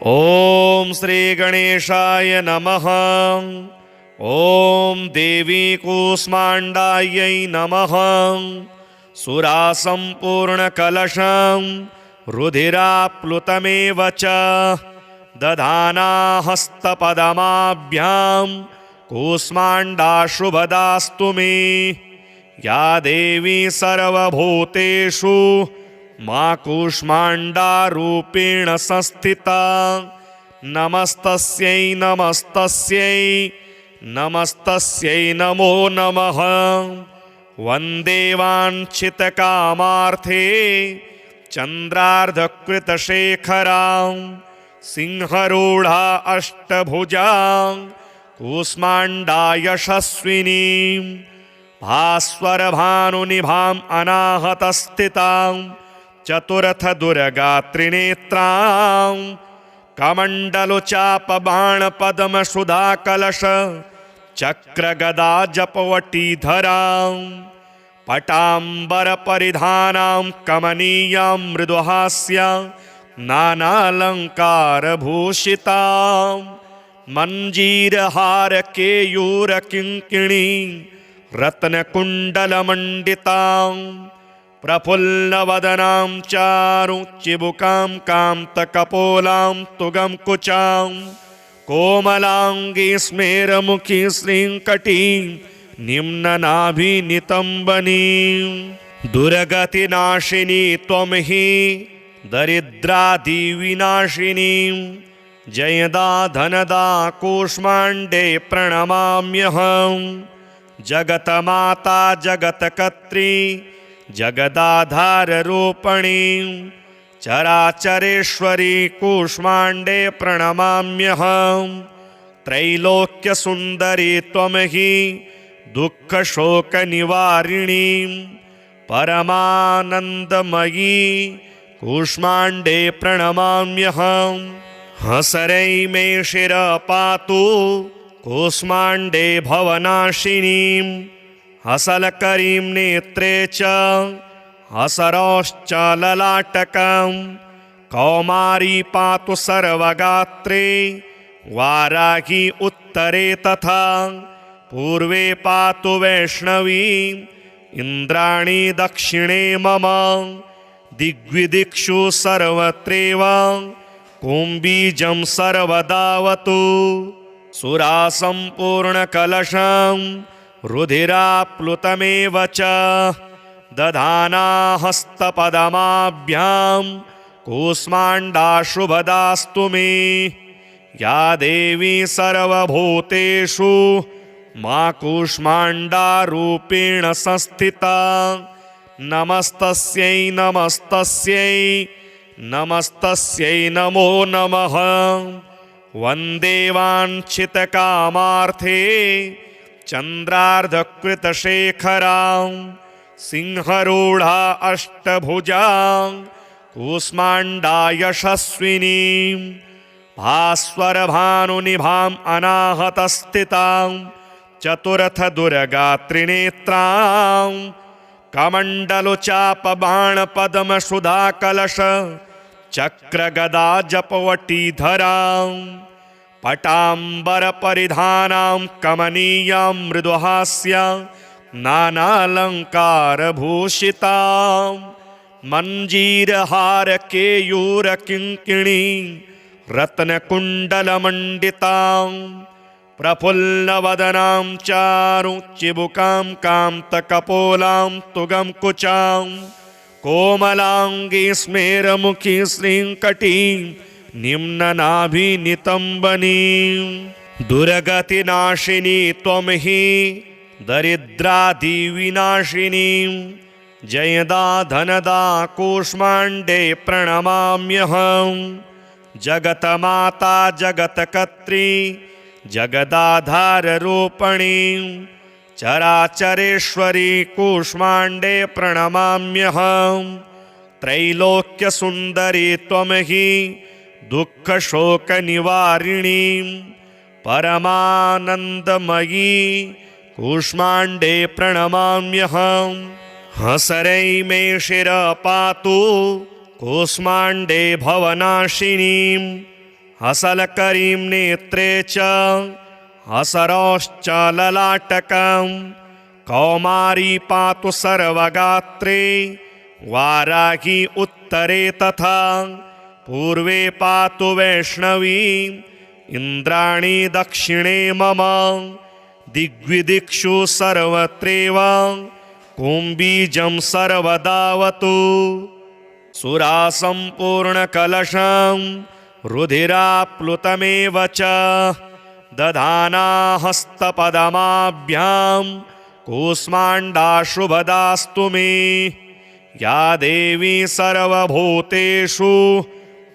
ओम श्री गणेशाय नमः। ओम देवी कूष्माण्डायै नमः। सुरासम्पूर्णकलशं रुधिराप्लुतमेव च दधाना हस्तपदमाभ्यां कूष्माण्डा शुभदास्तु मे। या देवी सर्वभूतेषु मा कूष्माण्डारूपेण संस्थिता। नमस्तस्यै नमस्तस्यै नमस्तस्यै नमो नमः। वन्दे वाञ्छितकामार्थे चन्द्रार्धकृतशेखरां सिंहरूढा अष्टभुजां कूष्माण्डा यशस्विनीं भास्वरभानुनिभाम् अनाहतस्थितां चतुरथ दुर्गा त्रिनेत्रां कमण्डलुचापबाणपद्मसुधाकलश चक्रगदा जपवटीधरां पटाम्बरपरिधानां कमनीयां मृदुहास्यां नानालङ्कारभूषितां मञ्जीरहारकेयूरकिङ्किणीं रत्नकुण्डलमण्डितां प्रफुल्लवदनां चारुचिबुकां कान्तकपोलां तुगं कुचां कोमलाङ्गी स्मेरमुखी श्रीङ्कटीं निम्ननाभिनितम्बनीं। दुर्गतिनाशिनी त्वं हि दरिद्रादिविनाशिनीं जयदा धनदा कूष्माण्डे प्रणमाम्यहं। जगतमाता जगत्कर्त्री जगदाधाररूपिणीं चराचरेश्वरी कूष्माण्डे प्रणमाम्यहं। त्रैलोक्यसुन्दरी त्वं हि दुःखशोकनिवारिणीं परमानन्दमयी कूष्माण्डे प्रणमाम्यहं। हसरै मे शिरः पातु कूष्माण्डे भवनाशिनीं हसलकरीं नेत्रे च हसरौश्च ललाटकं कौमारी पातु सर्वगात्रे वाराही उत्तरे तथा पूर्वे पातु वैष्णवी इन्द्राणी दक्षिणे मम दिग्विदिक्षु सर्वत्रैव कुम्बीजं सर्वदावतु। सुरासम्पूर्णकलशं रुधिराप्लुतमेव च दधाना हस्तपदमाभ्यां कूष्माण्डा शुभदास्तु मे। या देवी सर्वभूतेषु मा कूष्माण्डारूपेण संस्थिता। नमस्तस्यै नमस्तस्यै नमस्तस्यै नमो नमः। वन्दे वाञ्छितकामार्थे चन्द्रार्धकृतशेखरां सिंहरूढा अष्टभुजां कूष्माण्डा यशस्विनीं भास्वरभानुनिभाम् अनाहतस्थितां चतुरथ दुर्गा त्रिनेत्रां कमण्डलुचापबाणपद्मसुधाकलश चक्रगदा जपवटीधरां पटाम्बरपरिधानां कमनीयां मृदुहास्यां नानालङ्कारभूषितां मञ्जीरहारकेयूरकिङ्किणीं रत्नकुण्डलमण्डितां प्रफुल्लवदनां चारुचिबुकां कान्तकपोलां तुगं कुचां कोमलाङ्गी स्मेरमुखी श्रीङ्कटीं निम्ननाभिनितम्बनीं। दुर्गतिनाशिनी त्वं हि दरिद्रादिविनाशिनीं जयदा धनदा कूष्माण्डे प्रणमाम्यहं। जगतमाता जगत्कर्त्री जगदाधाररूपिणीं चराचरेश्वरी कूष्माण्डे प्रणमाम्यहं। त्रैलोक्यसुन्दरी त्वं हि दुःखशोकनिवारिणीं परमानन्दमयी कूष्माण्डे प्रणमाम्यहं। हसरै मे शिरः पातु कूष्माण्डे भवनाशिनीं हसलकरीं नेत्रे च हसरौश्च ललाटकं कौमारी पातु सर्वगात्रे वाराही उत्तरे तथा पूर्वे पातु वैष्णवी इन्द्राणी दक्षिणे मम दिग्विदिक्षु सर्वत्रैव कुम्बीजं सर्वदावतु सुरासम्पूर्णकलशं रुधिराप्लुतमेव च दधाना हस्तपदमाभ्यां कूष्माण्डाशुभदास्तु मे या देवी सर्वभूतेषु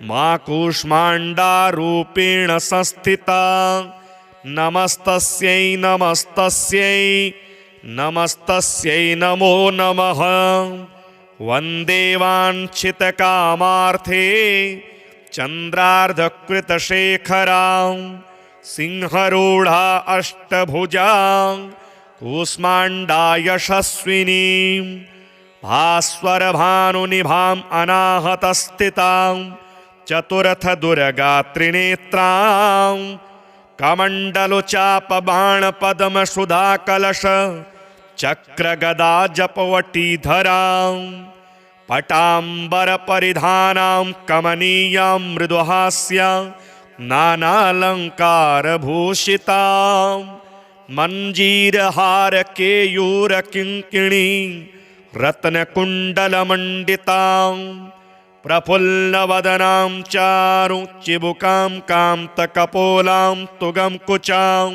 मा कूष्माण्डारूपेण संस्थिता नमस्तस्यै नमस्तस्यै नमस्तस्यै नमो नमः वन्दे वाञ्छितकामार्थे चन्द्रार्धकृतशेखरां सिंहरूढा अष्टभुजां कूष्माण्डा यशस्विनीं भास्वरभानुनिभाम् अनाहतस्थितां चतुरथदुर्गात्रिनेत्रां कमण्डलुचापबाणपद्मसुधाकलश चक्रगदा जपवटीधरां पटाम्बरपरिधानां कमनीयां मृदुहास्यां नानालङ्कारभूषितां मञ्जीरहारकेयूरकिङ्किणी रत्नकुण्डलमण्डितां प्रफुल्लवदनां चारुचिबुकां कान्तकपोलां तुगं कुचां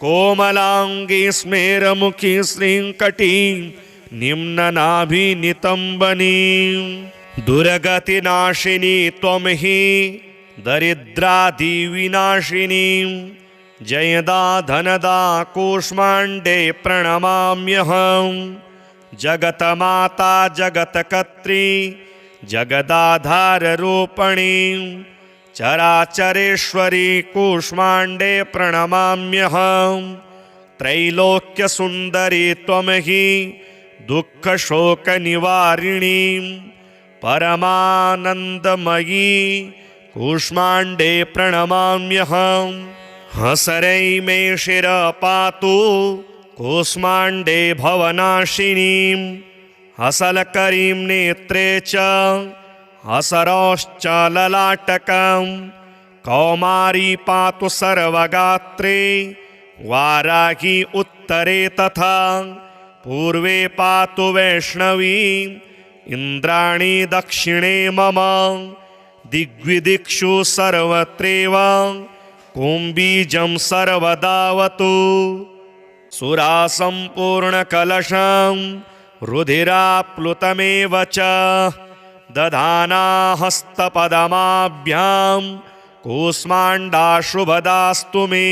कोमलाङ्गी स्मेरमुखी श्रीङ्कटीं निम्ननाभिनितम्बनीं दुर्गतिनाशिनी त्वं हि दरिद्रादिविनाशिनीं जयदा धनदा कूष्माण्डे प्रणमाम्यहं जगतमाता जगत्कर्त्री जगदाधाररूपिणीं चराचरेश्वरी कूष्माण्डे प्रणमाम्यहं त्रैलोक्यसुन्दरी त्वं हि दुःखशोकनिवारिणीं परमानन्दमयी कूष्माण्डे प्रणमाम्यहं हसरै मे शिरः पातु कूष्माण्डे भवनाशिनीं हसलकरीं नेत्रे च हसरौश्च ललाटकं कौमारी पातु सर्वगात्रे वाराही उत्तरे तथा पूर्वे पातु वैष्णवी इन्द्राणी दक्षिणे मम दिग्विदिक्षु सर्वत्रैव कुम्बीजं सर्वदावतु सुरासम्पूर्णकलशं रुधिराप्लुतमेव च दधाना हस्तपदमाभ्यां कूष्माण्डाशुभदास्तु मे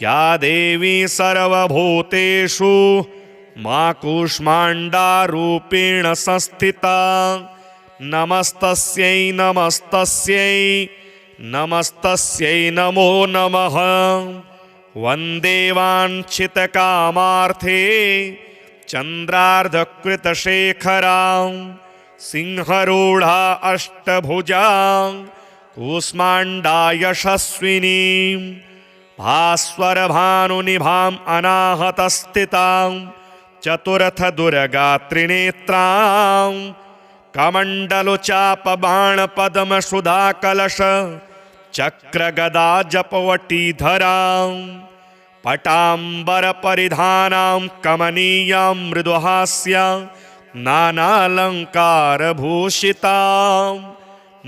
या देवी सर्वभूतेषु मा कूष्माण्डारूपेण संस्थिता नमस्तस्यै नमस्तस्यै नमस्तस्यै नमो नमः वन्दे वाञ्छितकामार्थे चन्द्रार्धकृतशेखरां सिंहरूढा अष्टभुजां कूष्माण्डा यशस्विनीं भास्वरभानुनिभाम् अनाहतस्थितां चतुरथदुर्गात्रिनेत्रां कमण्डलुचापबाणपद्मसुधाकलश चक्रगदा जपवटीधरां पटाम्बरपरिधानां कमनीयां मृदुहास्यां नानालङ्कारभूषितां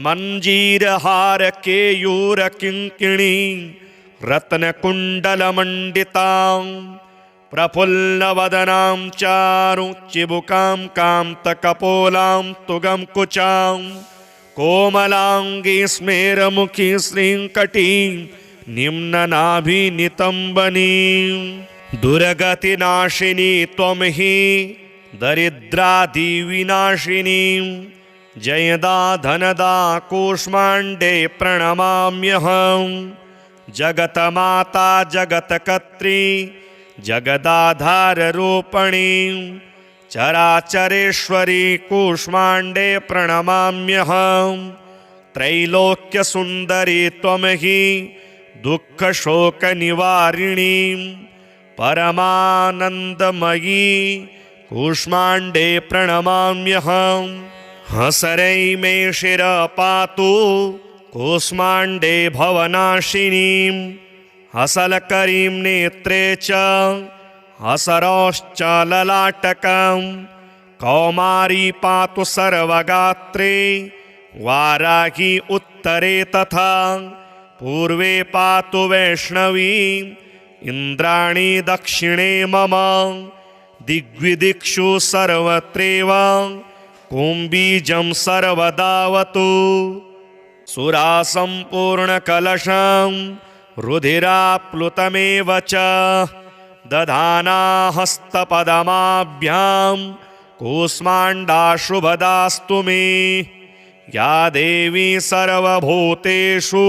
मञ्जीरहारकेयूरकिङ्किणी रत्नकुण्डलमण्डितां प्रफुल्लवदनां चारुचिबुकां कान्तकपोलां तुगं कुचां कोमलाङ्गी स्मेरमुखी श्रीङ्कटीं निम्ननाभिनितम्बनीं दुर्गतिनाशिनी त्वं हि दरिद्रादिविनाशिनीं जयदा धनदा कूष्माण्डे प्रणमाम्यहं जगतमाता जगत्कर्त्री जगदाधाररूपिणीं चराचरेश्वरी कूष्माण्डे प्रणमाम्यहं त्रैलोक्यसुन्दरी त्वं हि दुःखशोकनिवारिणी परमानन्दमयी कूष्माण्डे प्रणमाम्यहम् हसरै मे शिरपातु कूष्माण्डे भवनाशिनीं हसलकरीं नेत्रे च हसरश्च ललाटकं कौमारी पातु सर्वगात्रे वाराही उत्तरे तथा पूर्वे पातु वैष्णवी इन्द्राणी दक्षिणे मम दिग्विदिक्षु सर्वत्रैव कुम्बीजं सर्वदावतु सुरासम्पूर्णकलशं रुधिराप्लुतमेव च दधाना हस्तपदमाभ्यां कूष्माण्डाशुभदास्तु मे या देवी सर्वभूतेषु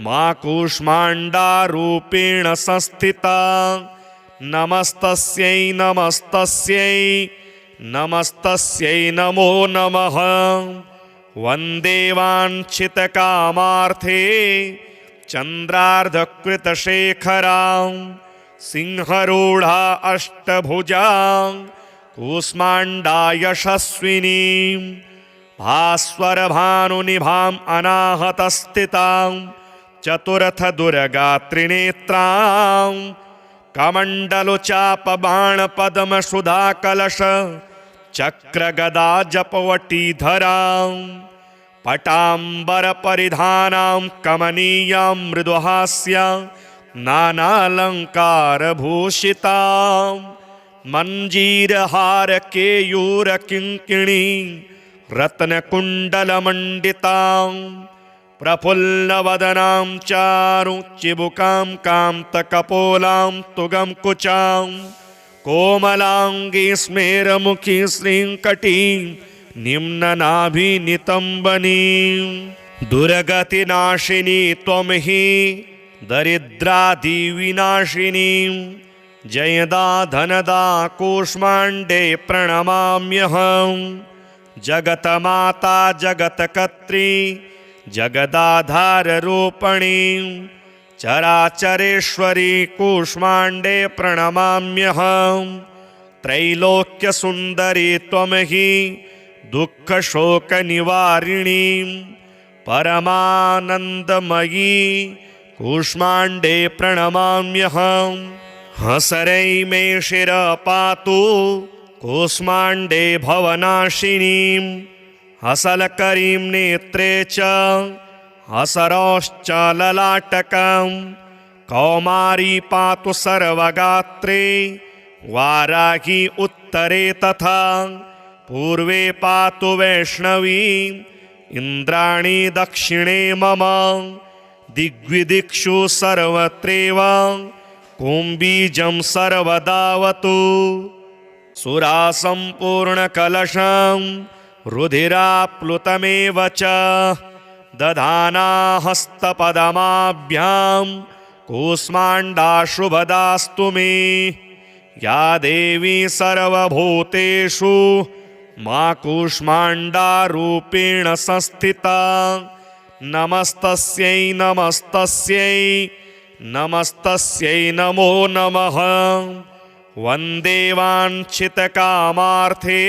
मा कूष्माण्डारूपेण संस्थिता नमस्तस्यै नमस्तस्यै नमस्तस्यै नमो नमः वन्दे वाञ्छितकामार्थे चन्द्रार्धकृतशेखरां सिंहरूढा अष्टभुजां कूष्माण्डा यशस्विनीं भास्वरभानुनिभाम् अनाहतस्थितां चतुरथदुर्गात्रिनेत्रां कमण्डलुचापबाणपद्मसुधाकलश चक्रगदा जपवटीधरां पटाम्बरपरिधानां कमनीयां मृदुहास्यां नानालङ्कारभूषितां मञ्जीरहारकेयूरकिङ्किणी रत्नकुण्डलमण्डितां प्रफुल्लवदनां चारुचिबुकां कान्तकपोलां तुगं कुचां कोमलाङ्गी स्मेरमुखी श्रीङ्कटीं निम्ननाभिनितम्बनीं दुर्गतिनाशिनी त्वं हि दरिद्रादिविनाशिनीं जयदा धनदा कूष्माण्डे प्रणमाम्यहम् जगतमाता जगत्कर्त्री जगदाधाररूपिणीं चराचरेश्वरी कूष्माण्डे प्रणमाम्यहम् त्रैलोक्यसुन्दरी त्वं हि दुःखशोकनिवारिणीं परमानन्दमयी कूष्माण्डे प्रणमाम्यहम् हसरै मे शिरपातु कूष्माण्डे भवनाशिनीं हसलकरीं नेत्रे च हसरश्च ललाटकं कौमारी पातु सर्वगात्रे वाराही उत्तरे तथा पूर्वे पातु वैष्णवी इन्द्राणी दक्षिणे मम दिग्विदिक्षु सर्वत्रैव कुम्बीजं सर्वदावतु सुरासम्पूर्णकलशं रुधिराप्लुतमेव च दधाना हस्तपदमाभ्यां कूष्माण्डाशुभदास्तु मे या देवी सर्वभूतेषु मा कूष्माण्डारूपेण संस्थिता नमस्तस्यै नमस्तस्यै नमस्तस्यै नमो नमः वन्दे वाञ्छितकामार्थे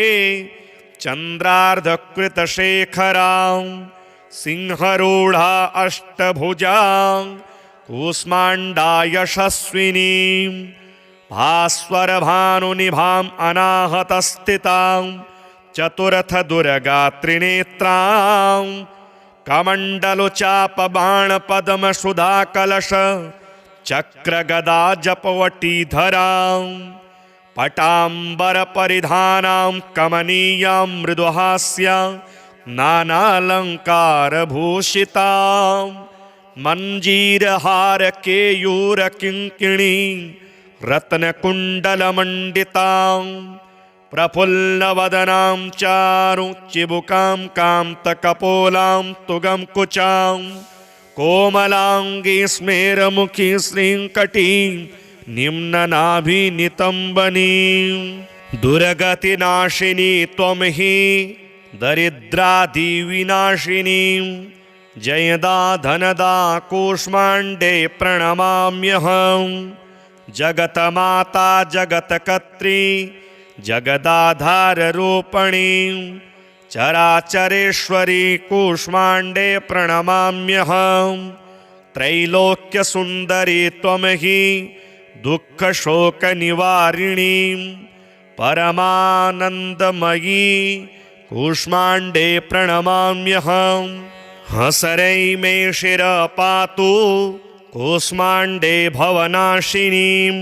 चन्द्रार्धकृतशेखरां सिंहरूढा अष्टभुजां कूष्माण्डा यशस्विनीं भास्वरभानुनिभाम् अनाहतस्थितां चतुरथदुर्गात्रिनेत्रां कमण्डलुचापबाणपद्मसुधाकलश चक्रगदा जपवटीधरां पटाम्बरपरिधानां कमनीयां मृदुहास्यां नानालङ्कारभूषितां मञ्जीरहारकेयूरकिङ्किणी रत्नकुण्डलमण्डितां प्रफुल्लवदनां चारुचिबुकां कान्तकपोलां तुगं कुचां कोमलाङ्गी स्मेरमुखी श्रीङ्कटीं निम्ननाभिनितम्बनीं दुर्गतिनाशिनी त्वं हि दरिद्रादिविनाशिनीं जयदा धनदा कूष्माण्डे प्रणमाम्यहं जगतमाता जगत्कर्त्री जगदाधाररूपिणी चराचरेश्वरी कूष्माण्डे प्रणमाम्यहं त्रैलोक्यसुन्दरी त्वं हि दुःखशोकनिवारिणी परमानन्दमयी कूष्माण्डे प्रणमाम्यहं हसरै मे शिर पातु कूष्माण्डे भवनाशिनीं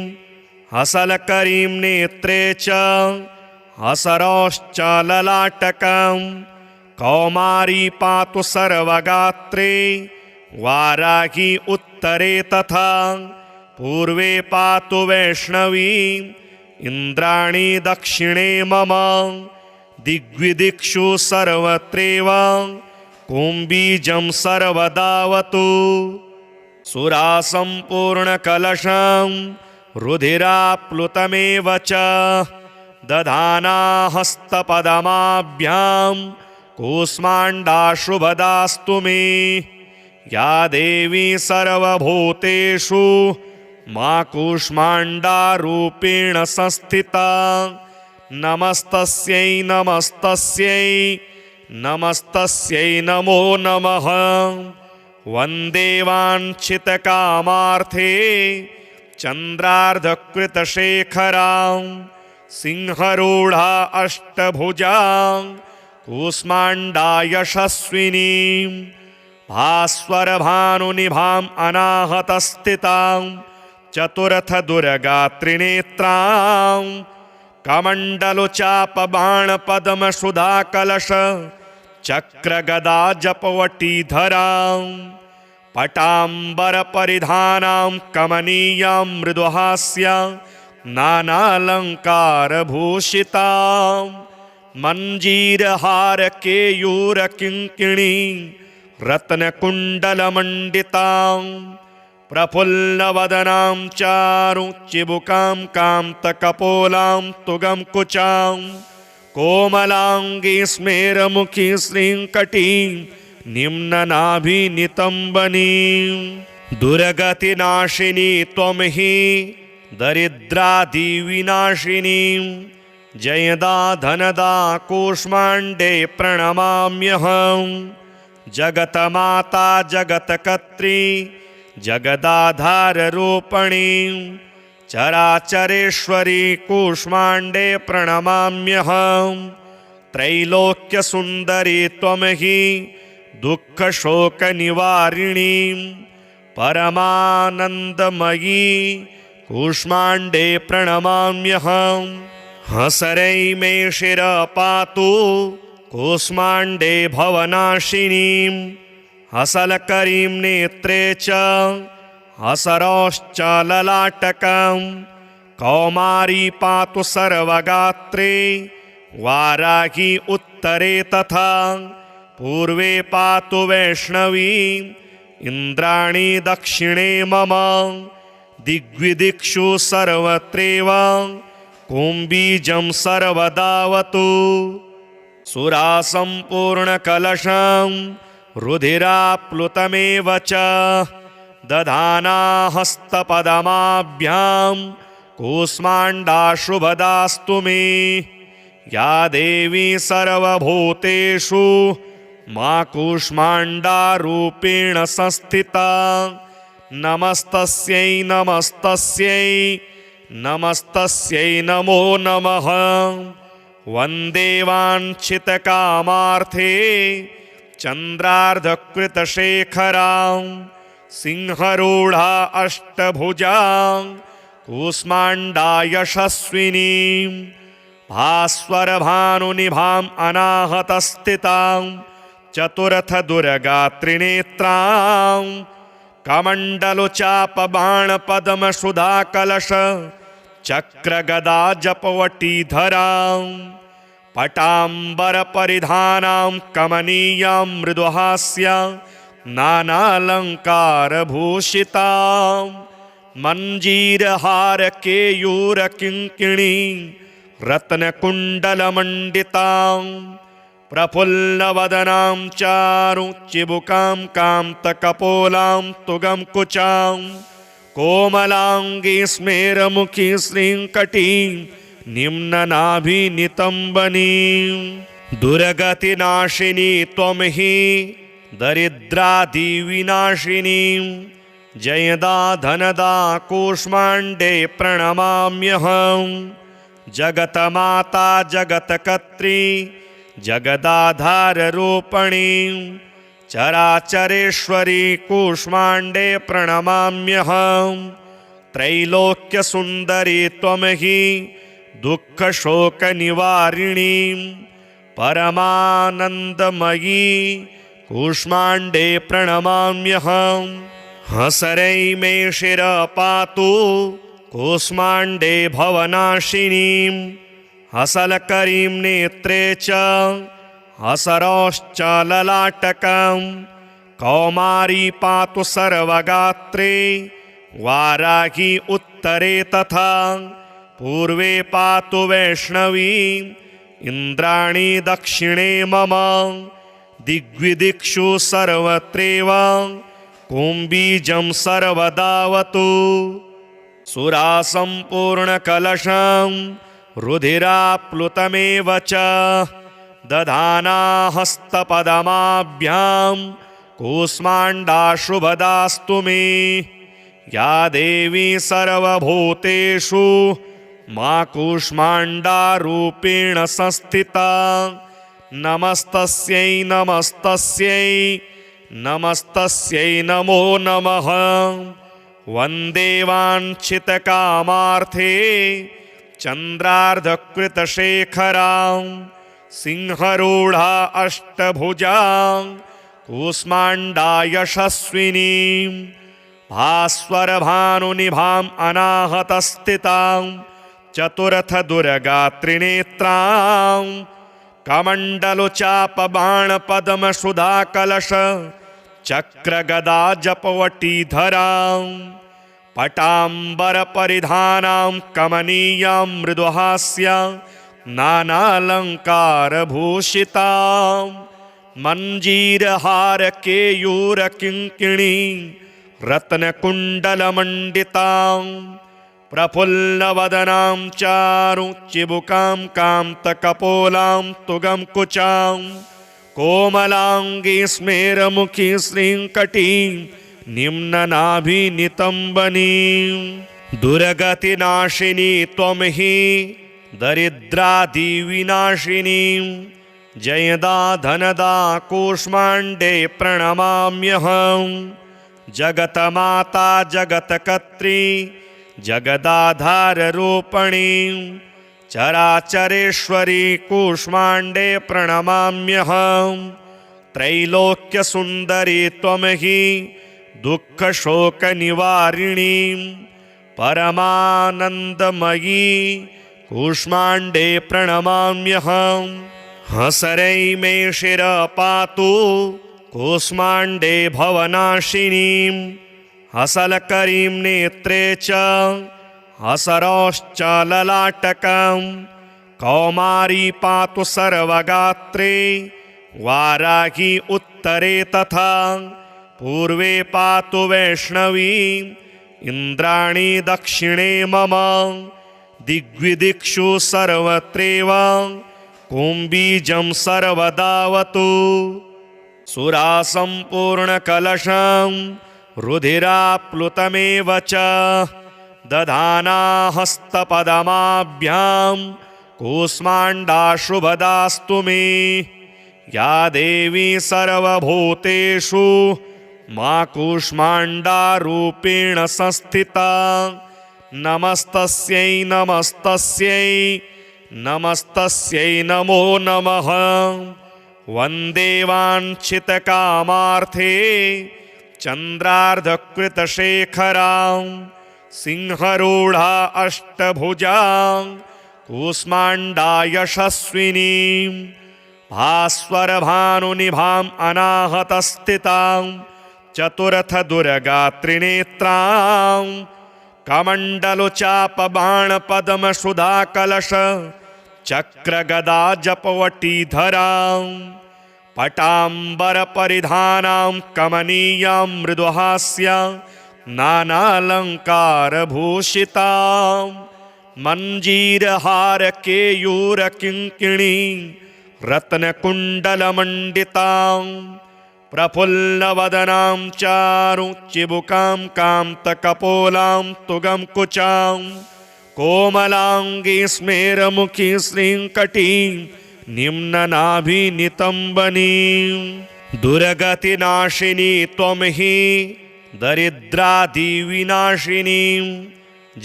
हसलकरीं नेत्रे च हसरश्च ललाटकं कौमारी पातु सर्वगात्रे वाराही उत्तरे तथा पूर्वे पातु वैष्णवी इन्द्राणी दक्षिणे मम दिग्विदिक्षु सर्वत्रैव कुम्बीजं सर्वदावतु सुरासम्पूर्णकलशं रुधिराप्लुतमेव च दधाना हस्तपदमाभ्यां कूष्माण्डा शुभदास्तु मे या देवी सर्वभूतेषु मा कूष्माण्डारूपेण संस्थिता नमस्तस्यै नमस्तस्यै नमस्तस्यै नमो नमः वन्दे वाञ्छितकामार्थे चन्द्रार्धकृतशेखरां सिंहरूढा अष्टभुजां कूष्माण्डा यशस्विनीं भास्वरभानुनिभाम् अनाहतस्थितां चतुरथदुर्गात्रिनेत्रां कमण्डलुचापबाणपद्मसुधाकलश चक्रगदा जपवटीधरां पटाम्बरपरिधानां कमनीयां मृदुहास्यां नानालङ्कारभूषितां मञ्जीरहारकेयूरकिङ्किणी रत्नकुण्डलमण्डितां प्रफुल्लवदनां चारुचिबुकां कान्तकपोलां तुगं कुचां कोमलाङ्गी स्मेरमुखी श्रीङ्कटीं निम्ननाभिनितम्बनीं दुर्गतिनाशिनी त्वं हि दरिद्रादिविनाशिनीं जयदा धनदा कूष्माण्डे प्रणमाम्यहं जगतमाता जगत्कर्त्री जगदाधाररूपिणी चराचरेश्वरी कूष्माण्डे प्रणमाम्यहं त्रैलोक्यसुन्दरी त्वं हि दुःखशोकनिवारिणी परमानन्दमयी कूष्माण्डे प्रणमाम्यहं हसरै मे शिर पातु कूष्माण्डे भवनाशिनीं हसलकरीं नेत्रे च हसरश्च ललाटकं कौमारी पातु सर्वगात्रे वाराही उत्तरे तथा पूर्वे पातु वैष्णवी इन्द्राणी दक्षिणे मम दिग्विदिक्षु सर्वत्रैव कुम्बीजं सर्वदावतु सुरासम्पूर्णकलशं रुधिराप्लुतमेव च दधाना हस्तपदमाभ्यां कूष्माण्डा शुभदास्तु मे या देवी सर्वभूतेषु मा कूष्माण्डारूपेण संस्थिता नमस्तस्यै नमस्तस्यै नमस्तस्यै नमो नमः वन्दे वाञ्छितकामार्थे चन्द्रार्धकृतशेखरां सिंहरूढा अष्टभुजां कूष्माण्डा यशस्विनीं भास्वरभानुनिभाम् अनाहतस्थितां चतुरथदुर्गात्रिनेत्रां कमण्डलुचापबाणपद्मसुधाकलश चक्रगदा जपवटीधरां पटाम्बरपरिधानां कमनीयां मृदुहास्यां नानालङ्कारभूषितां मञ्जीरहारकेयूरकिङ्किणी रत्नकुण्डलमण्डितां प्रफुल्लवदनां चारुचिबुकां कान्तकपोलां तुगं कुचां कोमलाङ्गी स्मेरमुखी श्रीङ्कटीं निम्ननाभिनितम्बनीं दुर्गतिनाशिनी त्वं हि दरिद्रादिविनाशिनीं जयदा धनदा कूष्माण्डे प्रणमाम्यहं जगतमाता जगत्कर्त्री जगदाधाररूपिणीं चराचरेश्वरी कूष्माण्डे प्रणमाम्यहं त्रैलोक्यसुन्दरी त्वं हि दुःखशोकनिवारिणीं परमानन्दमयी कूष्माण्डे प्रणमाम्यहं हसरै मे शिरपातु कूष्माण्डे भवनाशिनीं हसलकरीं नेत्रे च हसरौश्च ललाटकं कौमारी पातु सर्वगात्रे वाराही उत्तरे तथा पूर्वे पातु वैष्णवी इन्द्राणी दक्षिणे मम दिग्विदिक्षु सर्वत्रैव कुम्बीजं सर्वदावतु सुरासम्पूर्णकलशं रुधिराप्लुतमेव च दधाना हस्तपदमाभ्यां कूष्माण्डाशुभदास्तु मे या देवी सर्वभूतेषु मा कूष्माण्डारूपेण संस्थिता नमस्तस्यै नमस्तस्यै नमस्तस्यै नमो नमः वन्दे वाञ्छितकामार्थे चन्द्रार्धकृतशेखरां सिंहरूढा अष्टभुजां कूष्माण्डा यशस्विनीं भास्वरभानुनिभाम् अनाहतस्थितां चतुरथदुर्गात्रिनेत्रां कमण्डलुचापबाणपद्मसुधाकलश चक्रगदाजपवटीधरां पटाम्बरपरिधानां कमनीयां मृदुहास्यां नानालङ्कारभूषितां मञ्जीरहारकेयूरकिङ्किणीं रत्नकुण्डलमण्डितां प्रफुल्लवदनां चारुचिबुकां कान्तकपोलां तुगं कुचां कोमलाङ्गी स्मेरमुखी श्रीङ्कटीं निम्ननाभिनितम्बनीं दुर्गतिनाशिनी त्वं हि दरिद्रादिविनाशिनीं जयदा धनदा कूष्माण्डे प्रणमाम्यहं जगतमाता जगत्कर्त्री जगदाधाररूपिणीं चराचरेश्वरी कूष्माण्डे प्रणमाम्यहं त्रैलोक्यसुन्दरी त्वं हि दुःखशोकनिवारिणीं परमानन्दमयी कूष्माण्डे प्रणमाम्यहं हसरै मे शिरपातु कूष्माण्डे भवनाशिनीं हसलकरीं नेत्रे च हसरौश्च ललाटकं कौमारी पातु सर्वगात्रे वाराही उत्तरे तथा पूर्वे पातु वैष्णवी इन्द्राणी दक्षिणे मम दिग्विदिक्षु सर्वत्रैव कुम्बीजं सर्वदावतु सुरासम्पूर्णकलशं रुधिराप्लुतमेव च दधाना हस्तपदमाभ्यां कूष्माण्डाशुभदास्तु मे या देवी सर्वभूतेषु मा कूष्माण्डारूपेण संस्थिता नमस्तस्यै नमस्तस्यै नमस्तस्यै नमो नमः वन्दे वाञ्छितकामार्थे चन्द्रार्धकृतशेखरां सिंहरूढा अष्टभुजां कूष्माण्डा यशस्विनीं भास्वरभानुनिभाम् अनाहतस्थितां चतुरथदुर्गात्रिनेत्रां कमण्डलुचापबाणपद्मसुधाकलश चक्रगदा जपवटीधरां पटाम्बरपरिधानां कमनीयां मृदुहास्यां नानालङ्कारभूषितां मञ्जीरहारकेयूरकिङ्किणीं रत्नकुण्डलमण्डितां प्रफुल्लवदनां चारुचिबुकां कान्तकपोलां तुगं कुचां कोमलाङ्गी स्मेरमुखी श्रीङ्कटीं निम्ननाभिनितम्बनीं दुर्गतिनाशिनी त्वं हि दरिद्रादिविनाशिनीं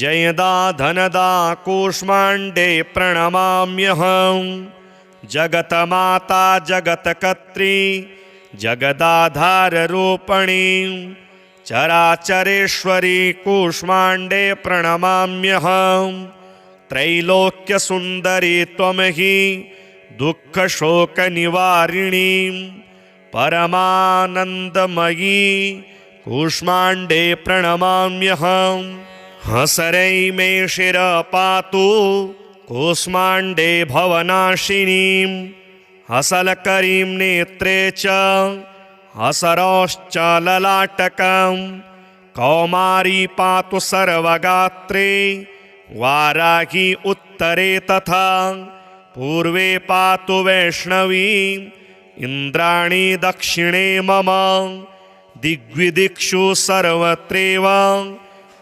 जयदा धनदा कूष्माण्डे प्रणमाम्यहं जगतमाता जगत्कर्त्री जगदाधाररूपिणीं चराचरेश्वरी कूष्माण्डे प्रणमाम्यहं त्रैलोक्यसुन्दरी त्वं हि दुःखशोकनिवारिणीं परमानन्दमयी कूष्माण्डे प्रणमाम्यहं हसरै मे शिरः पातु कूष्माण्डे भवनाशिनीं हसलकरीं नेत्रे च हसरश्च ललाटकं कौमारी पातु सर्वगात्रे वाराही उत्तरे तथा पूर्वे पातु वैष्णवी इन्द्राणी दक्षिणे मम दिग्विदिक्षु सर्वत्रैव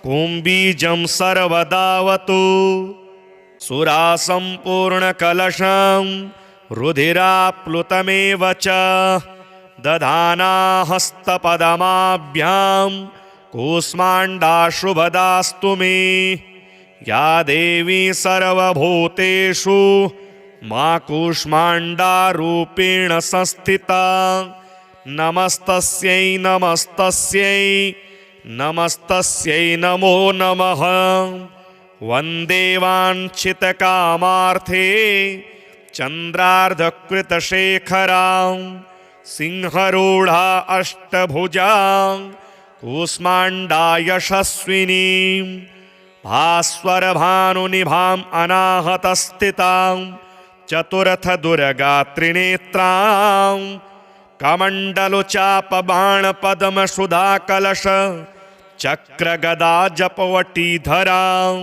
कुम्बीजं सर्वदावतु सुरासम्पूर्णकलशं रुधिराप्लुतमेव च दधाना हस्तपदमाभ्यां कूष्माण्डाशुभदास्तु मे या देवी सर्वभूतेषु मा कूष्माण्डारूपेण संस्थिता नमस्तस्यै नमस्तस्यै नमस्तस्यै नमो नमः वन्दे वाञ्छितकामार्थे चन्द्रार्धकृतशेखरां सिंहरूढा अष्टभुजां कूष्माण्डा यशस्विनीं भास्वरभानुनिभाम् अनाहतस्थितां चतुरथदुर्गात्रिनेत्रां कमण्डलुचापबाणपद्मसुधाकलश चक्रगदा जपवटीधरां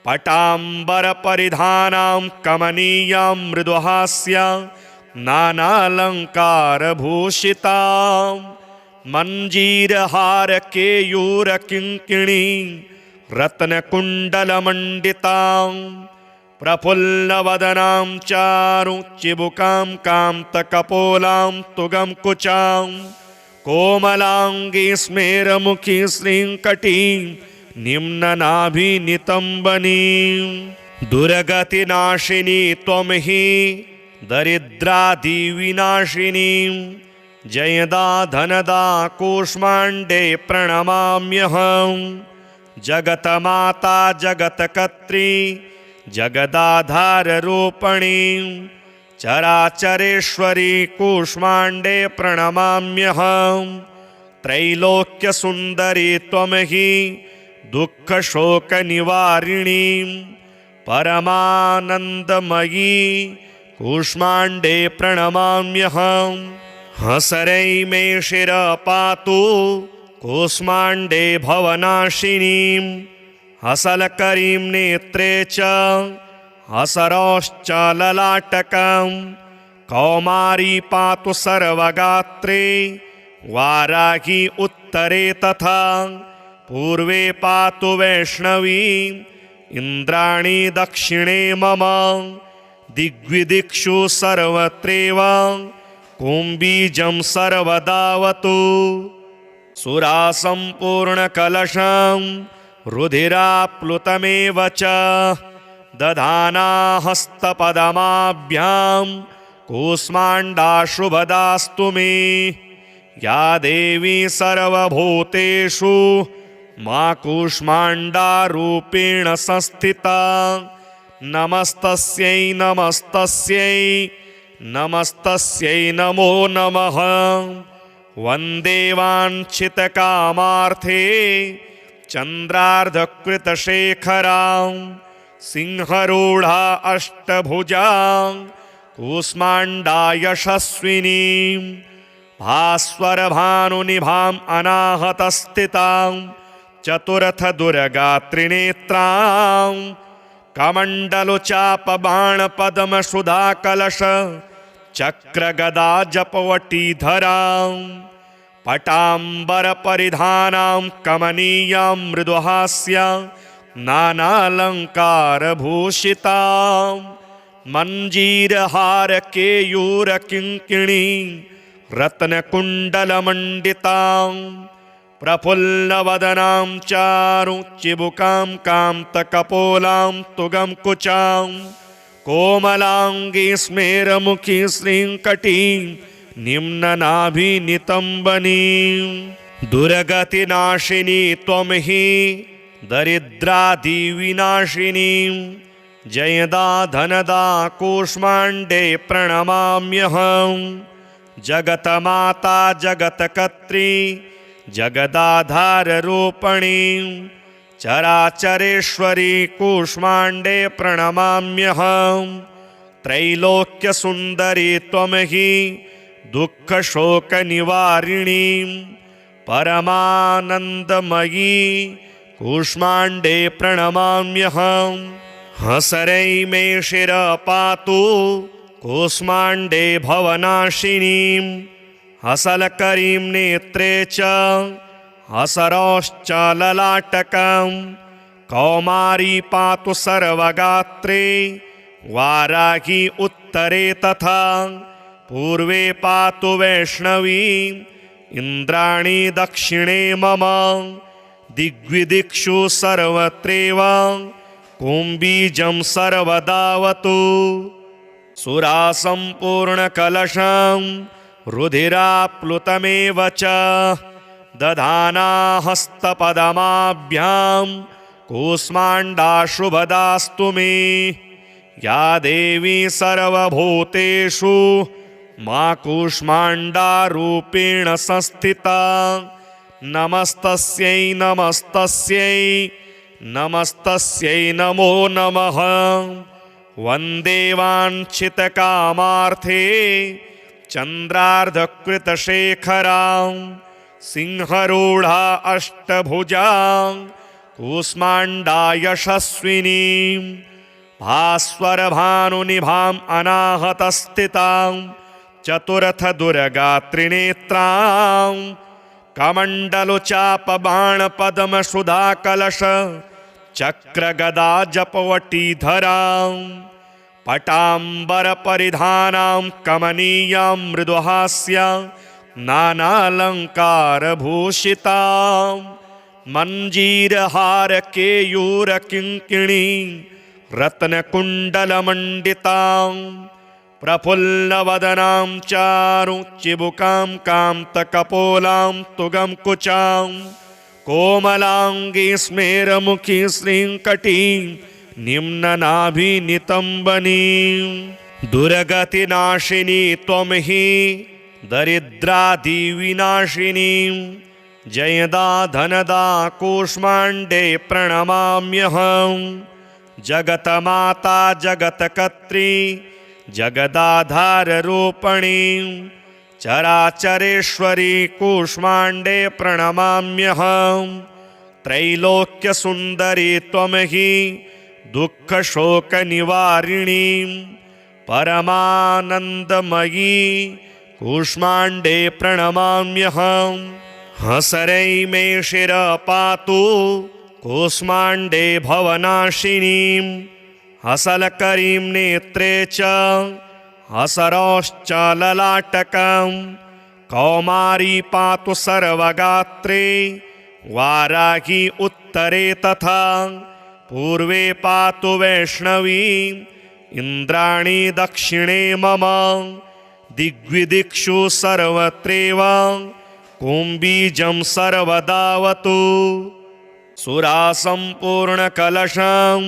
पटाम्बरपरिधानां कमनीयां मृदुहास्यां नानालङ्कारभूषितां मञ्जीरहारकेयूरकिङ्किणीं रत्नकुण्डलमण्डितां प्रफुल्लवदनां चारुचिबुकां कान्तकपोलां तुगं कुचां कोमलाङ्गी स्मेरमुखी श्रीङ्कटीं निम्ननाभिनितम्बनीं दुर्गतिनाशिनी त्वं हि दरिद्रादिविनाशिनीं जयदा धनदा कूष्माण्डे प्रणमाम्यहं जगतमाता जगत्कर्त्री जगदाधाररूपिणीं चराचरेश्वरी कूष्माण्डे प्रणमाम्यहं त्रैलोक्यसुन्दरी त्वं हि दुःखशोकनिवारिणीं परमानन्दमयी कूष्माण्डे प्रणमाम्यहं हसरै मे शिरः पातु कूष्माण्डे भवनाशिनीं हसलकरीं नेत्रे च हसरश्च ललाटकं कौमारी पातु सर्वगात्रे वाराही उत्तरे तथा पूर्वे पातु वैष्णवी इन्द्राणी दक्षिणे मम दिग्विदिक्षु सर्वत्रैव कुम्बीजं सर्वदावतु सुरासम्पूर्णकलशं रुधिराप्लुतमेव च दधाना हस्तपदमाभ्यां कूष्माण्डाशुभदास्तु मे या देवी सर्वभूतेषु मा कूष्माण्डारूपेण संस्थिता नमस्तस्यै नमस्तस्यै नमस्तस्यै नमो नमः वन्दे वाञ्छितकामार्थे चन्द्रार्धकृतशेखरां सिंहरूढा अष्टभुजा कूष्माण्डा यशस्विनी भास्वरभानुनिभाम् अनाहतस्थितां चतुरथ दुर्गा त्रिनेत्रां कमण्डलुचापबाणपद्मसुधाकलश चक्रगदा जपवटीधरां पटाम्बरपरिधानां कमनीयां मृदुहास्यां नानालङ्कारभूषितां मञ्जीरहारकेयूरकिङ्किणी रत्नकुण्डलमण्डितां प्रफुल्लवदनां चारुचिबुकां कान्तकपोलां तुगं कुचां कोमलाङ्गी स्मेरमुखी श्रीङ्कटीं निम्ननाभिनितम्बनीं दुर्गतिनाशिनी त्वं हि दरिद्रादिविनाशिनीं जयदा धनदा कूष्माण्डे प्रणमाम्यहम् जगतमाता जगत्कर्त्री जगदाधाररूपिणीं चराचरेश्वरी कूष्माण्डे प्रणमाम्यहम् त्रैलोक्यसुन्दरी त्वं हि दुःखशोकनिवारिणीं परमानन्दमयी कूष्माण्डे प्रणमाम्यहम् हसरै मे शिरः पातु कूष्माण्डे भवनाशिनीं हसलकरीं नेत्रे च हसरौश्च ललाटकं कौमारी पातु सर्वगात्रे वाराही उत्तरे तथा पूर्वे पातु वैष्णवी इन्द्राणी दक्षिणे मम दिग्विदिक्षु सर्वत्रैव कुम्बीजं सर्वदावतु सुरासम्पूर्णकलशं रुधिराप्लुतमेव च दधाना हस्तपदमाभ्यां कूष्माण्डा शुभदास्तु मे या देवी सर्वभूतेषु मा कूष्माण्डारूपेण संस्थिता नमस्तस्यै नमस्तस्यै नमस्तस्यै नमो नमः वन्दे वाञ्छितकामार्थे चन्द्रार्धकृतशेखरां सिंहरूढा अष्टभुजा कूष्माण्डा यशस्विनीं भास्वरभानुनिभाम् अनाहतस्थितां चतुरथ दुर्गा त्रिनेत्रां कमण्डलुचापबाणपद्मसुधाकलश चक्रगदा जपवटीधरां पटाम्बरपरिधानां कमनीयां मृदुहास्यां नानालङ्कारभूषितां मञ्जीरहारकेयूरकिङ्किणी रत्नकुण्डलमण्डितां प्रफुल्लवदनां चारुचिबुकां कान्तकपोलां तुगं कुचां कोमलाङ्गी स्मेरमुखी श्रीङ्कटीं निम्ननाभिनितम्बनीं दुर्गतिनाशिनी त्वं हि दरिद्रादिविनाशिनीं जयदा धनदा कूष्माण्डे प्रणमाम्यहम् जगतमाता जगत्कर्त्री जगदाधाररूपिणीं चराचरेश्वरी कूष्माण्डे प्रणमाम्यहम् त्रैलोक्यसुन्दरी त्वं हि दुःखशोकनिवारिणीं परमानन्दमयी कूष्माण्डे प्रणमाम्यहम् हसरै मे शिरः पातु कूष्माण्डे भवनाशिनीं हसलकरीं नेत्रे च हसरौश्च ललाटकं कौमारी पातु सर्वगात्रे वाराही उत्तरे तथा पूर्वे पातु वैष्णवी इन्द्राणी दक्षिणे मम दिग्विदिक्षु सर्वत्रैव कुम्बीजं सर्वदावतु सुरासम्पूर्णकलशं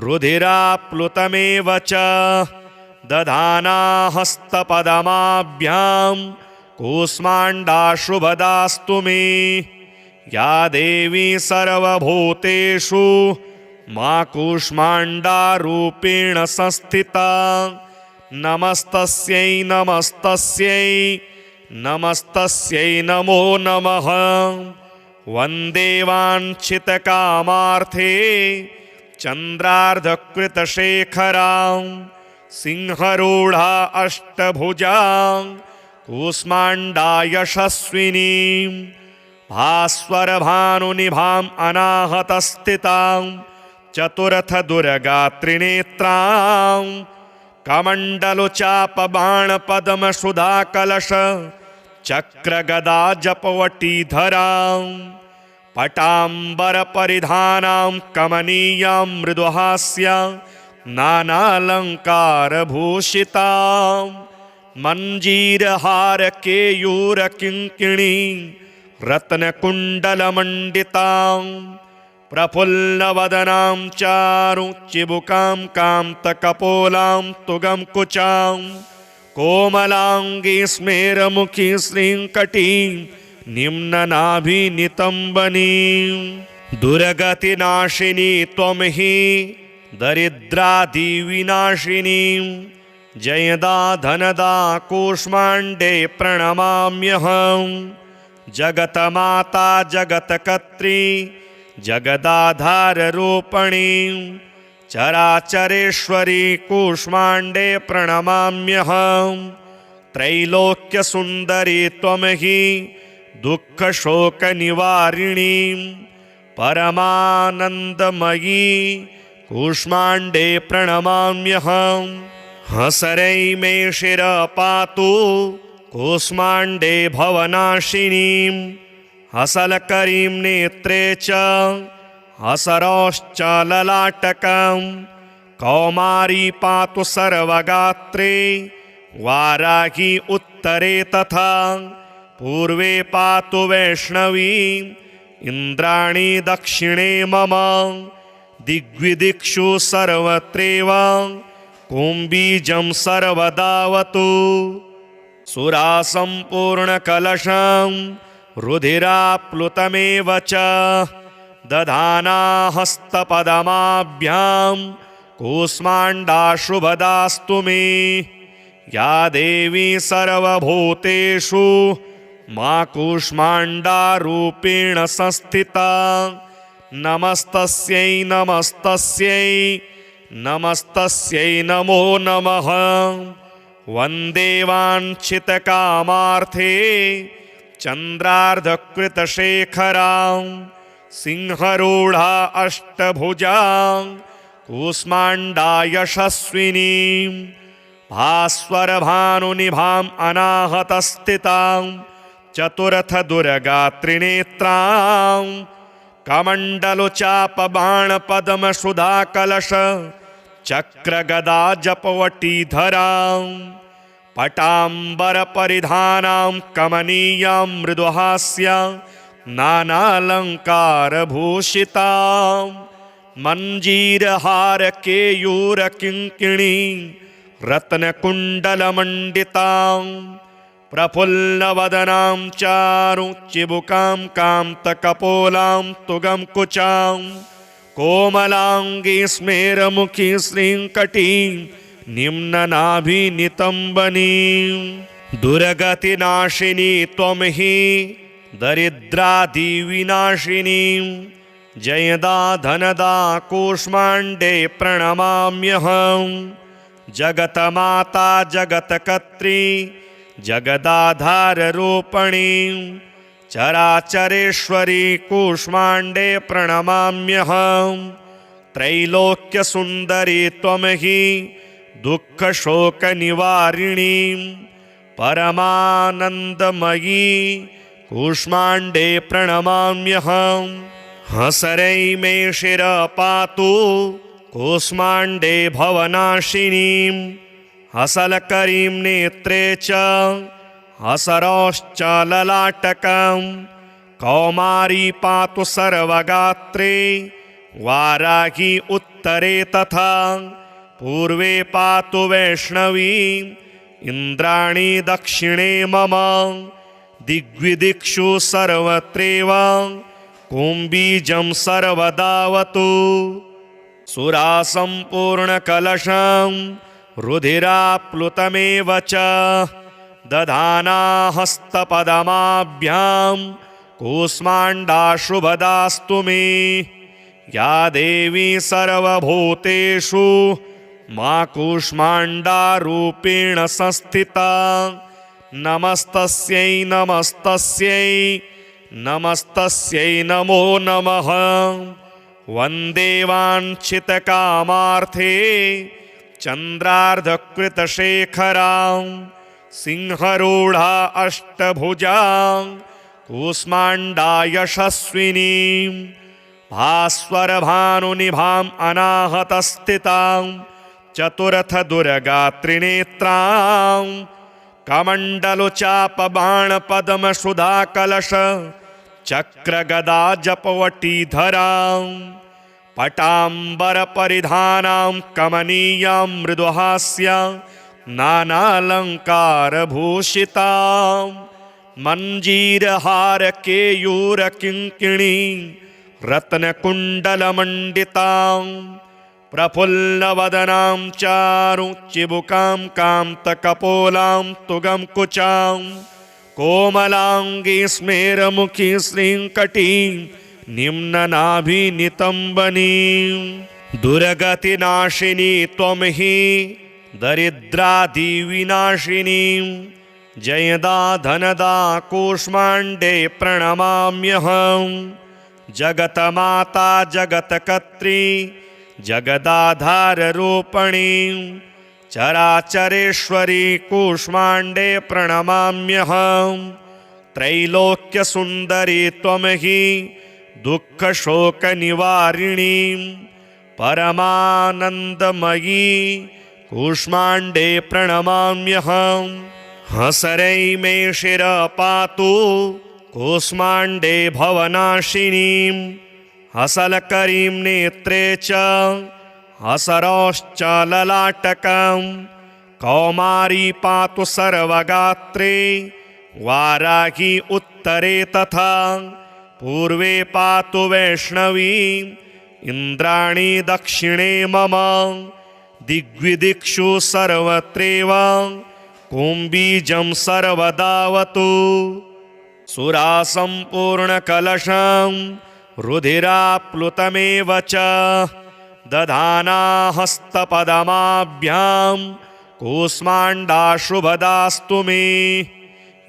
रुधिराप्लुतमेव च दधाना हस्तपदमाभ्यां कूष्माण्डा शुभदास्तु मे या देवी सर्वभूतेषु मा कूष्माण्डारूपेण संस्थिता नमस्तस्यै नमस्तस्यै नमस्तस्यै नमो नमः। वन्दे वाञ्छितकामार्थे चन्द्रार्धकृतशेखरां सिंहरूढा अष्टभुजा कूष्माण्डा यशस्विनीं भास्वरभानुनिभाम् अनाहतस्थितां चतुरथदुर्गात्रिनेत्रां कमण्डलुचापबाणपद्मसुधाकलश चक्रगदा जपवटीधरां पटाम्बरपरिधानां कमनीयां मृदुहास्यां नानालङ्कारभूषितां मञ्जीरहारकेयूरकिङ्किणी रत्नकुण्डलमण्डितां प्रफुल्लवदनां चारुचिबुकां कान्तकपोलां तुगं कुचां कोमलाङ्गी स्मेरमुखी श्रीङ्कटीं निम्ननाभिनितम्बनीं दुर्गतिनाशिनी त्वं हि दरिद्रादिविनाशिनीं जयदा धनदा कूष्माण्डे प्रणमाम्यहं जगतमाता जगत्कर्त्री जगदाधाररूपिणीं चराचरेश्वरी कूष्माण्डे प्रणमाम्यहं त्रैलोक्यसुन्दरी त्वं हि दुःखशोकनिवारिणीं परमानन्दमयी कूष्माण्डे प्रणमाम्यहं हसरै मे शिरपातु कूष्माण्डे भवनाशिनीं हसलकरीं नेत्रे च हसरौश्च ललाटकं कौमारी पातु सर्वगात्रे वाराही उत्तरे तथा पूर्वे पातु वैष्णवी इन्द्राणी दक्षिणे मम दिग्विदिक्षु सर्वत्रैव कुम्बीजं सर्वदावतु सुरासम्पूर्णकलशं रुधिराप्लुतमेव च दधाना हस्तपदमाभ्यां कूष्माण्डा शुभदास्तु मे या देवी सर्वभूतेषु मा कूष्माण्डारूपेण संस्थिता नमस्तस्यै नमस्तस्यै नमस्तस्यै नमो नमः। वन्दे वाञ्छितकामार्थे चन्द्रार्धकृतशेखरां सिंहरूढा अष्टभुजा कूष्माण्डा यशस्विनीं भास्वरभानुनिभाम् अनाहतस्थितां चतुरथदुर्गात्रिनेत्रां कमण्डलुचापबाणपद्मसुधाकलश चक्रगदा जपवटीधरां पटाम्बरपरिधानां कमनीयां मृदुहास्यां नानालङ्कारभूषितां मञ्जीरहारकेयूरकिङ्किणी रत्नकुण्डलमण्डितां प्रफुल्लवदनां चारुचिबुकां कान्तकपोलां तुगं कुचां कोमलाङ्गी स्मेरमुखी श्रीङ्कटीं निम्ननाभिनितम्बनीं दुर्गतिनाशिनी त्वं हि दरिद्रादिविनाशिनीं जयदा धनदा कूष्माण्डे प्रणमाम्यहं जगतमाता जगत्कर्त्री जगदाधाररूपिणीं चराचरेश्वरी कूष्माण्डे प्रणमाम्यहं त्रैलोक्यसुन्दरी त्वं हि दुःखशोकनिवारिणीं परमानन्दमयी कूष्माण्डे प्रणमाम्यहं हसरै मे शिरपातु कूष्माण्डे भवनाशिनीं हसलकरीं नेत्रे च हसरौश्च ललाटकं कौमारी पातु सर्वगात्रे वाराही उत्तरे तथा पूर्वे पातु वैष्णवी इन्द्राणी दक्षिणे मम दिग्विदिक्षु सर्वत्रैव कुम्बीजं सर्वदावतु सुरासम्पूर्णकलशं रुधिराप्लुतमेव च दधाना हस्तपदमाभ्यां कूष्माण्डाशुभदास्तु मे। या देवी सर्वभूतेषु मा कूष्माण्डारूपेण संस्थिता नमस्तस्यै नमस्तस्यै नमस्तस्यै नमो नमः। वन्दे वाञ्छितकामार्थे चन्द्रार्धकृतशेखरां सिंहरूढा अष्टभुजां कूष्माण्डा यशस्विनीं भास्वरभानुनिभाम् अनाहतस्थितां चतुरथदुर्गात्रिनेत्रां कमण्डलुचापबाणपद्मसुधाकलश चक्रगदा जपवटीधरां पटाम्बरपरिधानां कमनीयां मृदुहास्यां नानालङ्कारभूषितां मञ्जीरहारकेयूरकिङ्किणी रत्नकुण्डलमण्डितां प्रफुल्लवदनां चारुचिबुकां कान्तकपोलां तुगं कुचां कोमलाङ्गी स्मेरमुखी श्रीङ्कटीं निम्ननाभिनितम्बनीं। दुर्गतिनाशिनी त्वं हि दरिद्रादिविनाशिनीं जयदा धनदा कूष्माण्डे प्रणमाम्यहं। जगतमाता जगत्कर्त्री जगदाधाररूपिणीं चराचरेश्वरी कूष्माण्डे प्रणमाम्यहं। त्रैलोक्यसुन्दरी त्वं हि दुःखशोकनिवारिणीं परमानन्दमयी कूष्माण्डे प्रणमाम्यहं। हसरै मे शिरः पातु कूष्माण्डे भवनाशिनीं हसलकरीं नेत्रे च हसरौश्च ललाटकं कौमारी पातु सर्वगात्रे वाराही उत्तरे तथा पूर्वे पातु वैष्णवी इन्द्राणी दक्षिणे मम दिग्विदिक्षु सर्वत्रैव कुम्बीजं सर्वदावतु। सुरासम्पूर्णकलशं रुधिराप्लुतमेव च दधाना हस्तपदमाभ्यां कूष्माण्डाशुभदास्तु मे।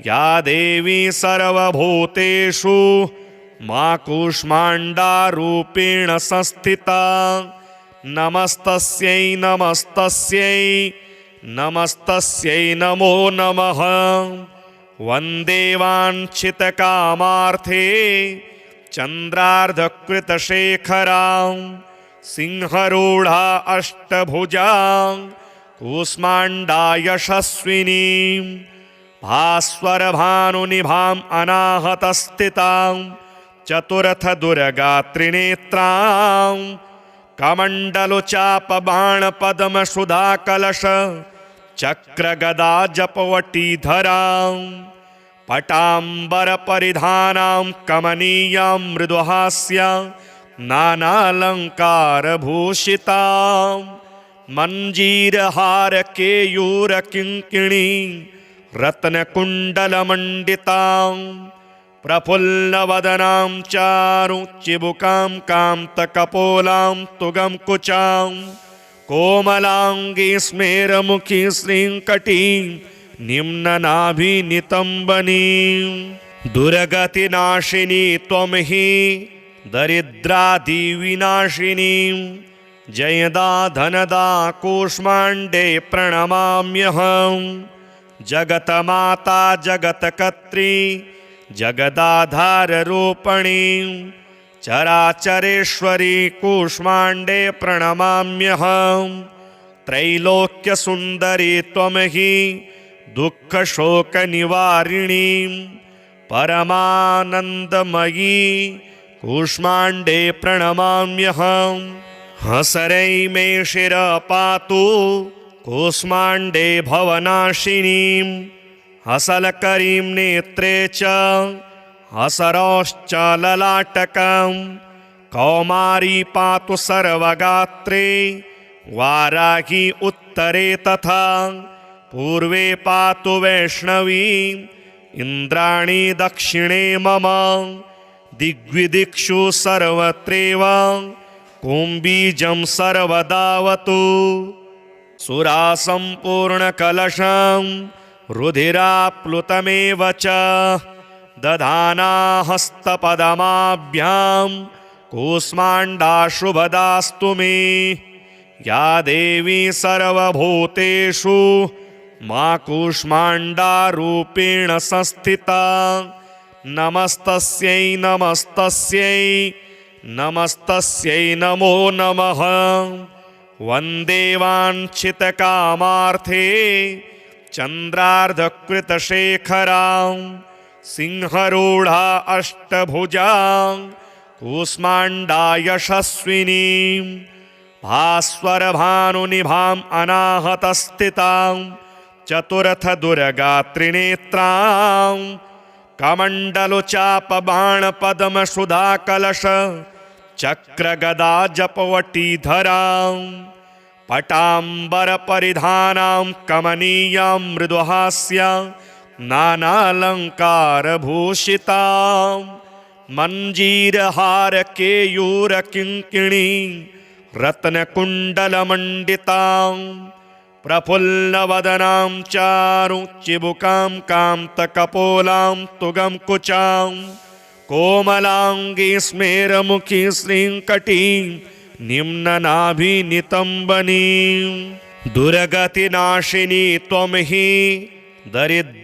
या देवी सर्वभूतेषु मा कूष्माण्डारूपेण संस्थिता नमस्तस्यै नमस्तस्यै नमस्तस्यै नमो नमः। वन्दे वाञ्छितकामार्थे चन्द्रार्धकृतशेखरां सिंहरूढा अष्टभुजां कूष्माण्डा यशस्विनीं भास्वरभानुनिभाम् अनाहतस्थितां चतुरथदुर्गात्रिनेत्रां कमण्डलुचापबाणपद्मसुधाकलश चक्रगदा जपवटीधरां पटाम्बरपरिधानां कमनीयां मृदुहास्यां नानालङ्कारभूषितां मञ्जीरहारकेयूरकिङ्किणी रत्नकुण्डलमण्डितां प्रफुल्लवदनां चारुचिबुकां कान्तकपोलां तुगं कुचां कोमलाङ्गी स्मेरमुखी श्रीङ्कटीं निम्ननाभिनितम्बनीं। दुर्गतिनाशिनी त्वं हि दरिद्रादिविनाशिनीं जयदा धनदा कूष्माण्डे प्रणमाम्यहं। जगतमाता जगत्कर्त्री जगदाधाररूपिणीं चराचरेश्वरी कूष्माण्डे प्रणमाम्यहं। त्रैलोक्यसुन्दरी त्वं हि दुःखशोकनिवारिणीं परमानन्दमयी कूष्माण्डे प्रणमाम्यहं। हसरै मे शिरः पातु कूष्माण्डे भवनाशिनीं हसलकरीं नेत्रे च हसरौश्च ललाटकं कौमारी पातु सर्वगात्रे वाराही उत्तरे तथा पूर्वे पातु वैष्णवी इन्द्राणी दक्षिणे मम दिग्विदिक्षु सर्वत्रैव कुम्बीजं सर्वदावतु सुरा सम्पूर्णकलशं रुधिराप्लुतमेव च दधाना हस्तपदमाभ्यां कूष्माण्डाशुभदास्तु मे या देवी सर्वभूतेषु मा कूष्माण्डारूपेण संस्थिता नमस्तस्यै नमस्तस्यै नमस्तस्यै नमो नमः वन्दे वाञ्छितकामार्थे चन्द्रार्धकृतशेखरां सिंहरूढा अष्टभुजां कूष्माण्डा यशस्विनीं भास्वरभानुनिभाम् अनाहतस्थितां चतुरथदुर्गात्रिनेत्रां कमण्डलुचापबाणपद्मसुधाकलश चक्रगदा जपवटीधरां पटाम्बरपरिधानां कमनीयां मृदुहास्यां नानालङ्कारभूषितां मञ्जीरहारकेयूरकिङ्किणी रत्नकुण्डलमण्डितां प्रफुल्लवदनां चारुचिबुकां कान्तकपोलां तुगं कुचां कोमलाङ्गी स्मेरमुखी श्रीङ्कटीं निम्ननाभिनितम्बनीं दुर्गतिनाशिनी त्वं हि दरिद्रादिविनाशिनीं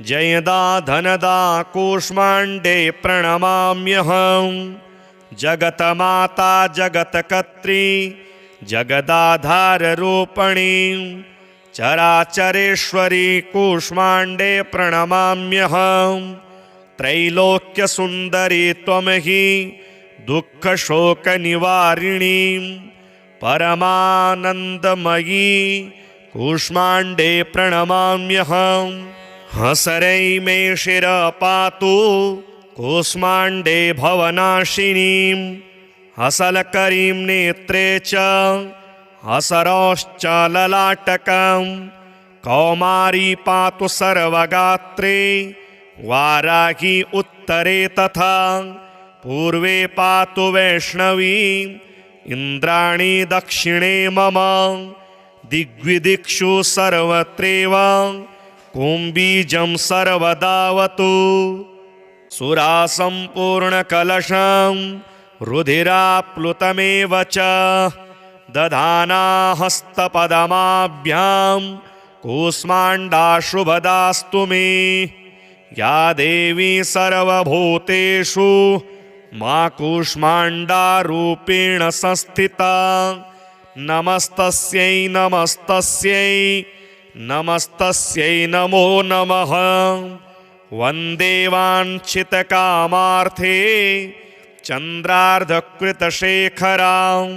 जयदा धनदा कूष्माण्डे प्रणमाम्यहं जगतमाता जगत्कर्त्री जगदाधाररूपिणीं चराचरेश्वरी कूष्माण्डे प्रणमाम्यहं त्रैलोक्यसुन्दरी त्वं हि दुःखशोकनिवारिणीं परमानन्दमयी कूष्माण्डे प्रणमाम्यहं हसरै मे शिरः पातु कूष्माण्डे भवनाशिनीं हसलकरीं नेत्रे च हसरौश्च ललाटकं कौमारी पातु सर्वगात्रे वाराही उत्तरे तथा पूर्वे पातु वैष्णवी इन्द्राणी दक्षिणे मम दिग्विदिक्षु सर्वत्रैव कुम्बीजं सर्वदावतु सुरा सम्पूर्णकलशं रुधिराप्लुतमेव च दधाना हस्तपदमाभ्यां कूष्माण्डाशुभदास्तु मे या देवी सर्वभूतेषु मा कूष्माण्डारूपेण संस्थिता नमस्तस्यै नमस्तस्यै नमस्तस्यै नमो नमः वन्दे वाञ्छितकामार्थे चन्द्रार्धकृतशेखरां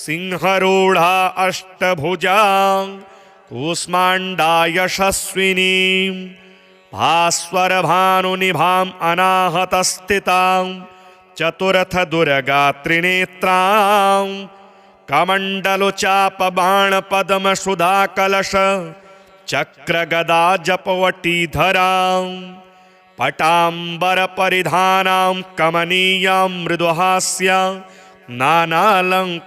सिंहरूढा अष्टभुजां कूष्माण्डा यशस्विनीं भास्वरभानुनिभाम् अनाहतस्थितां चतुरथदुर्गात्रिनेत्रां कमण्डलुचापबाणपद्मसुधाकलश चक्रगदा जपवटीधरां पटाम्बरपरिधानां कमनीयां मृदुहास्यां नानालङ्कारभूषितां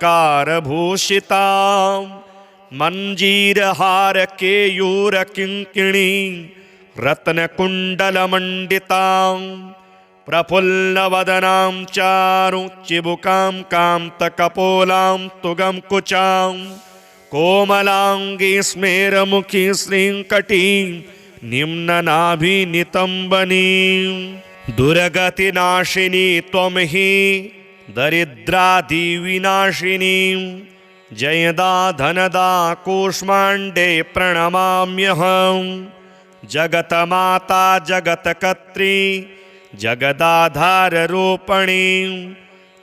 मञ्जीरहारकेयूरकिङ्किणी रत्नकुण्डलमण्डितां प्रफुल्लवदनां चारुचिबुकां कान्तकपोलां तुगं कुचां कोमलाङ्गी स्मेरमुखी श्रीङ्कटीं निम्ननाभिनितम्बनीं दुर्गतिनाशिनी त्वं हि दरिद्रादिविनाशिनीं जयदा धनदा कूष्माण्डे प्रणमाम्यहं जगतमाता जगत्कर्त्री जगदाधाररूपिणीं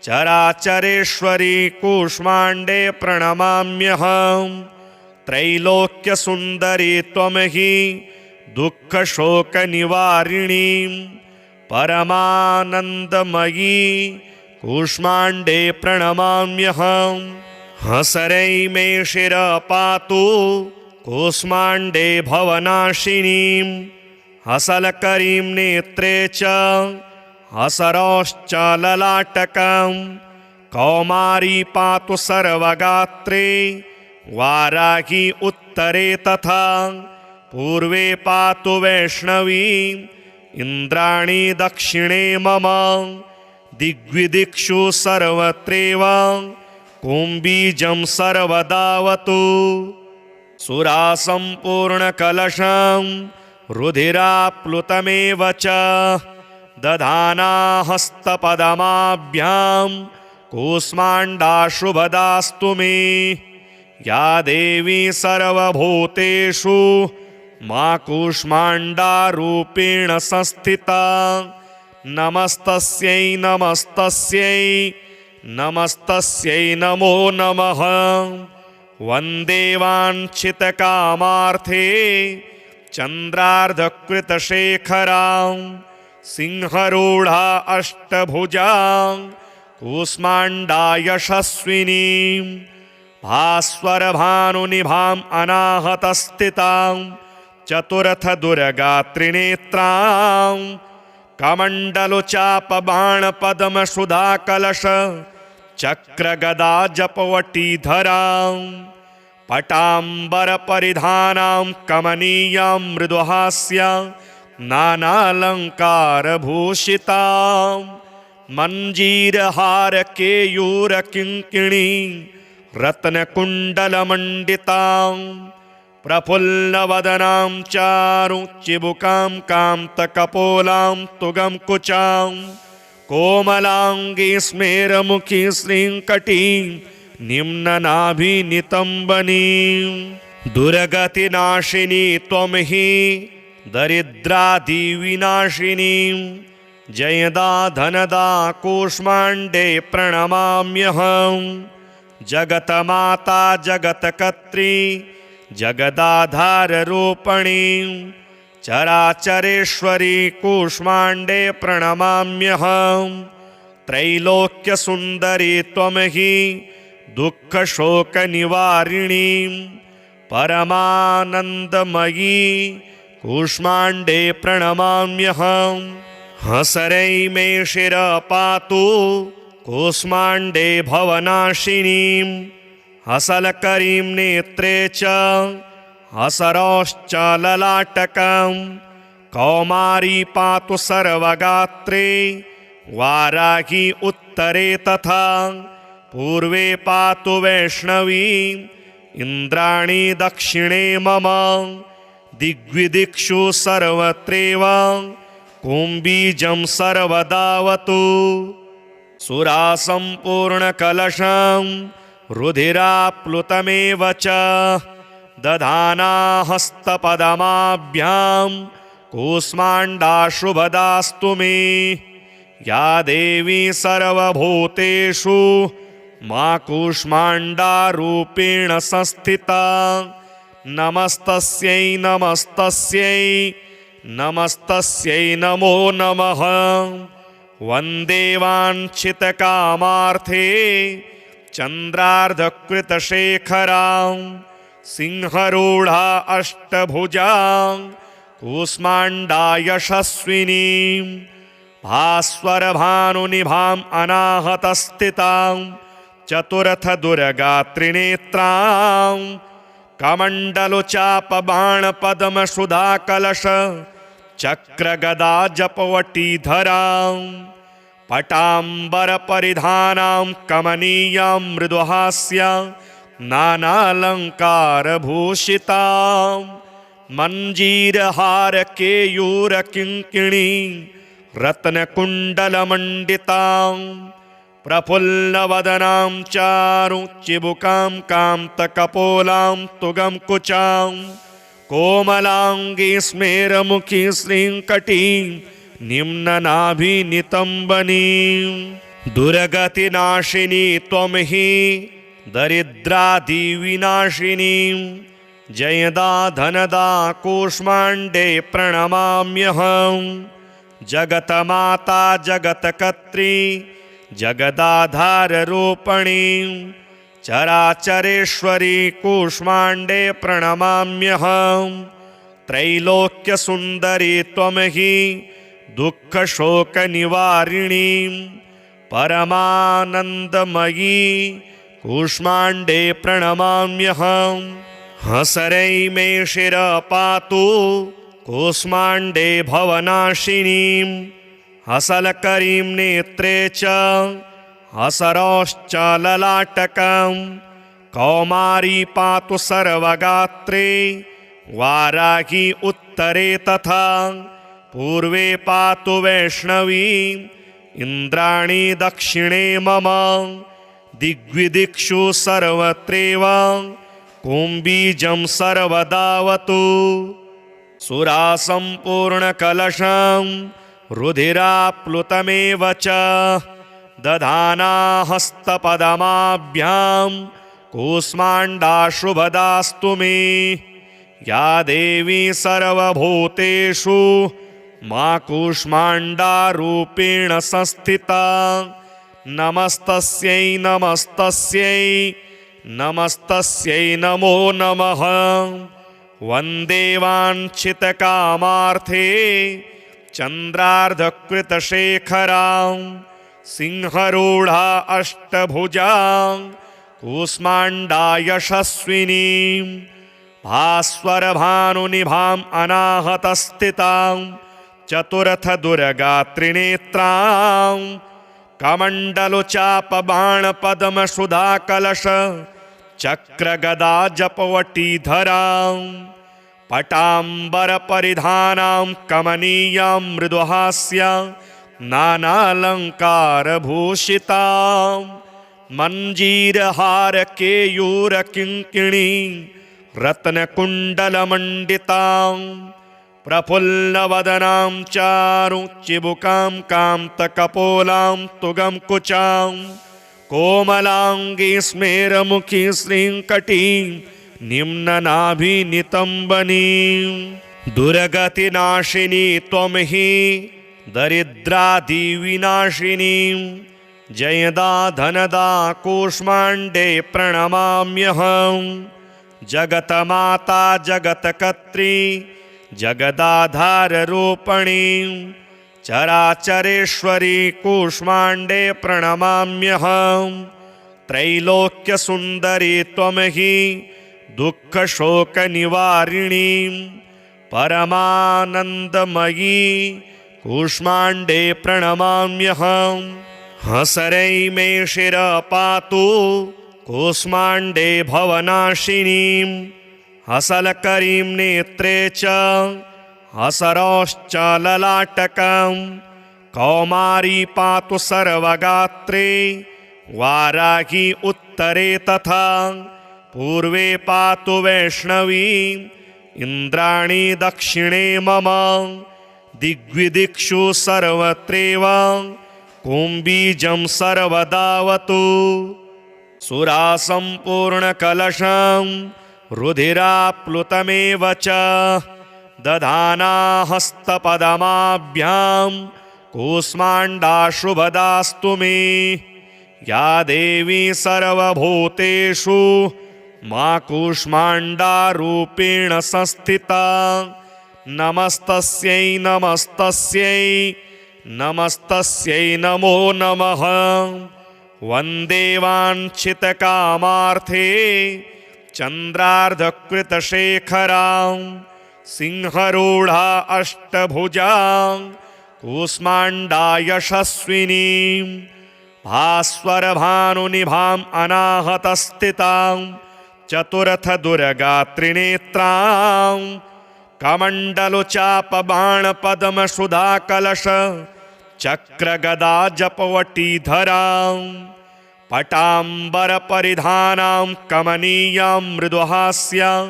चराचरेश्वरी कूष्माण्डे प्रणमाम्यहं त्रैलोक्यसुन्दरी त्वं हि दुःखशोकनिवारिणीं परमानन्दमयी कूष्माण्डे प्रणमाम्यहम् हसरै मे शिरपातु कूष्माण्डे भवनाशिनीं हसलकरीं नेत्रे च हसरौश्च ललाटकं कौमारी पातु सर्वगात्रे वाराही उत्तरे तथा पूर्वे पातु वैष्णवी इन्द्राणी दक्षिणे मम दिग्विदिक्षु सर्वत्रैव कुम्बीजं सर्वदावतु सुरासम्पूर्णकलशं रुधिराप्लुतमेव च दधाना हस्तपदमाभ्यां कूष्माण्डाशुभदास्तु मे या देवी सर्वभूतेषु मा कूष्माण्डारूपेण संस्थिता नमस्तस्यै नमस्तस्यै नमस्तस्यै नमो नमः वन्दे वाञ्छितकामार्थे चन्द्रार्धकृतशेखरां सिंहरूढा अष्टभुजां कूष्माण्डा यशस्विनीं भास्वरभानुनिभाम् अनाहतस्थितां चतुरथदुर्गात्रिनेत्रां कमण्डलुचापबाणपद्मसुधाकलश चक्रगदा जपवटीधरां पटाम्बरपरिधानां कमनीयां मृदुहास्यां नानालङ्कारभूषितां मञ्जीरहारकेयूरकिङ्किणी रत्नकुण्डलमण्डितां प्रफुल्लवदनां चारुचिबुकां कान्तकपोलां तुगं कुचां कोमलाङ्गी स्मेरमुखी श्रीङ्कटीं निम्ननाभिनितम्बनीं दुर्गतिनाशिनी त्वं हि दरिद्रादिविनाशिनीं जयदा धनदा कूष्माण्डे प्रणमाम्यहम् जगतमाता जगत्कर्त्री जगदाधाररूपिणीं चराचरेश्वरी कूष्माण्डे प्रणमाम्यहम् त्रैलोक्यसुन्दरी त्वं हि दुःखशोकनिवारिणीं परमानन्दमयी कूष्माण्डे प्रणमाम्यहम् हसरै मे शिरपातु कूष्माण्डे भवनाशिनीं हसलकरीं नेत्रे च हसरौश्च ललाटकं कौमारी पातु सर्वगात्रे वाराही उत्तरे तथा पूर्वे पातु वैष्णवी इन्द्राणी दक्षिणे मम दिग्विदिक्षु सर्वत्रैव कुम्बीजं सर्वदावतु सुरासम्पूर्णकलशं रुधिराप्लुतमेव च दधाना हस्तपदमाभ्यां कूष्माण्डाशुभदास्तु मे या देवी सर्वभूतेषु मा कूष्माण्डारूपेण संस्थिता नमस्तस्यै नमस्तस्यै नमस्तस्यै नमो नमः वन्दे वाञ्छितकामार्थे चन्द्रार्धकृतशेखरां सिंहरूढा अष्टभुजां कूष्माण्डा यशस्विनीं भास्वरभानुनिभाम् अनाहतस्थितां चतुरथदुर्गात्रिनेत्रां कमण्डलुचापबाणपद्मसुधाकलश चक्रगदा जपवटीधरां पटाम्बरपरिधानां कमनीयां मृदुहास्यां नानालङ्कारभूषितां मञ्जीरहारकेयूरकिङ्किणी रत्नकुण्डलमण्डितां प्रफुल्लवदनां चारुचिबुकां कान्तकपोलां तुगं कुचां कोमलाङ्गी स्मेरमुखी श्रीङ्कटीं निम्ननाभिनितम्बनीं दुर्गतिनाशिनी त्वं हि दरिद्रादिविनाशिनीं जयदा धनदा कूष्माण्डे प्रणमाम्यहम् जगतमाता जगत्कर्त्री जगदाधाररूपिणीं चराचरेश्वरी कूष्माण्डे प्रणमाम्यहम्। त्रैलोक्यसुन्दरी त्वं हि दुःखशोकनिवारिणीं परमानन्दमयी कूष्माण्डे प्रणमाम्यहम्। हसरै मे शिरपातु कूष्माण्डे भवनाशिनीं हसलकरीं नेत्रे च हसरश्च ललाटकं। कौमारी पातु सर्वगात्रे वाराही उत्तरे तथा पूर्वे पातु वैष्णवी इन्द्राणी दक्षिणे मम। दिग्विदिक्षु सर्वत्रैव कुम्बीजं सर्वदावतु। सुरासम्पूर्णकलशं रुधिराप्लुतमेव च दधाना हस्तपदमाभ्यां कूष्माण्डाशुभदास्तु मे। या देवी सर्वभूतेषु मा कूष्माण्डारूपेण संस्थिता नमस्तस्यै नमस्तस्यै नमस्तस्यै नमो नमः। वन्दे वाञ्छितकामार्थे चन्द्रार्धकृतशेखरां सिंहरूढा अष्टभुजां कूष्माण्डा यशस्विनीं भास्वरभानुनिभाम् अनाहतस्थितां चतुरथदुर्गात्रिनेत्रां कमण्डलुचापबाणपद्मसुधाकलश चक्रगदा जपवटीधरां पटाम्बरपरिधानां कमनीयां मृदुहास्यां नानालङ्कारभूषितां मञ्जीरहारकेयूरकिङ्किणी रत्नकुण्डलमण्डितां प्रफुल्लवदनां चारुचिबुकां कान्तकपोलां तुगं कुचां कोमलाङ्गी स्मेरमुखी श्रीङ्कटीं निम्ननाभिनितम्बनीं। दुर्गतिनाशिनी त्वं हि दरिद्रादिविनाशिनीं जयदा धनदा कूष्माण्डे प्रणमाम्यहम्। जगतमाता जगत्कर्त्री जगदाधाररूपिणीं चराचरेश्वरी कूष्माण्डे प्रणमाम्यहम्। त्रैलोक्यसुन्दरी त्वं हि दुःखशोकनिवारिणीं परमानन्दमयी कूष्माण्डे प्रणमाम्यहम्। हसरै मे शिरपातु कूष्माण्डे भवनाशिनीं हसलकरीं नेत्रे च हसरश्च ललाटकं। कौमारी पातु सर्वगात्रे वाराही उत्तरे तथा पूर्वे पातु वैष्णवी इन्द्राणी दक्षिणे मम। दिग्विदिक्षु सर्वत्रैव कुम्बीजं सर्वदावतु। सुरासम्पूर्णकलशं रुधिराप्लुतमेव च दधाना हस्तपदमाभ्यां कूष्माण्डाशुभदास्तु मे। या देवी सर्वभूतेषु मा कूष्माण्डारूपेण संस्थिता नमस्तस्यै नमस्तस्यै नमस्तस्यै नमो नमः। वन्दे वाञ्छितकामार्थे चन्द्रार्धकृतशेखरां सिंहरूढा अष्टभुजां कूष्माण्डा यशस्विनीं भास्वरभानुनिभाम् अनाहतस्थितां चतुरथदुर्गात्रिनेत्रां कमण्डलुचापबाणपद्मसुधाकलश चक्रगदा जपवटीधरां पटाम्बरपरिधानां कमनीयां मृदुहास्यां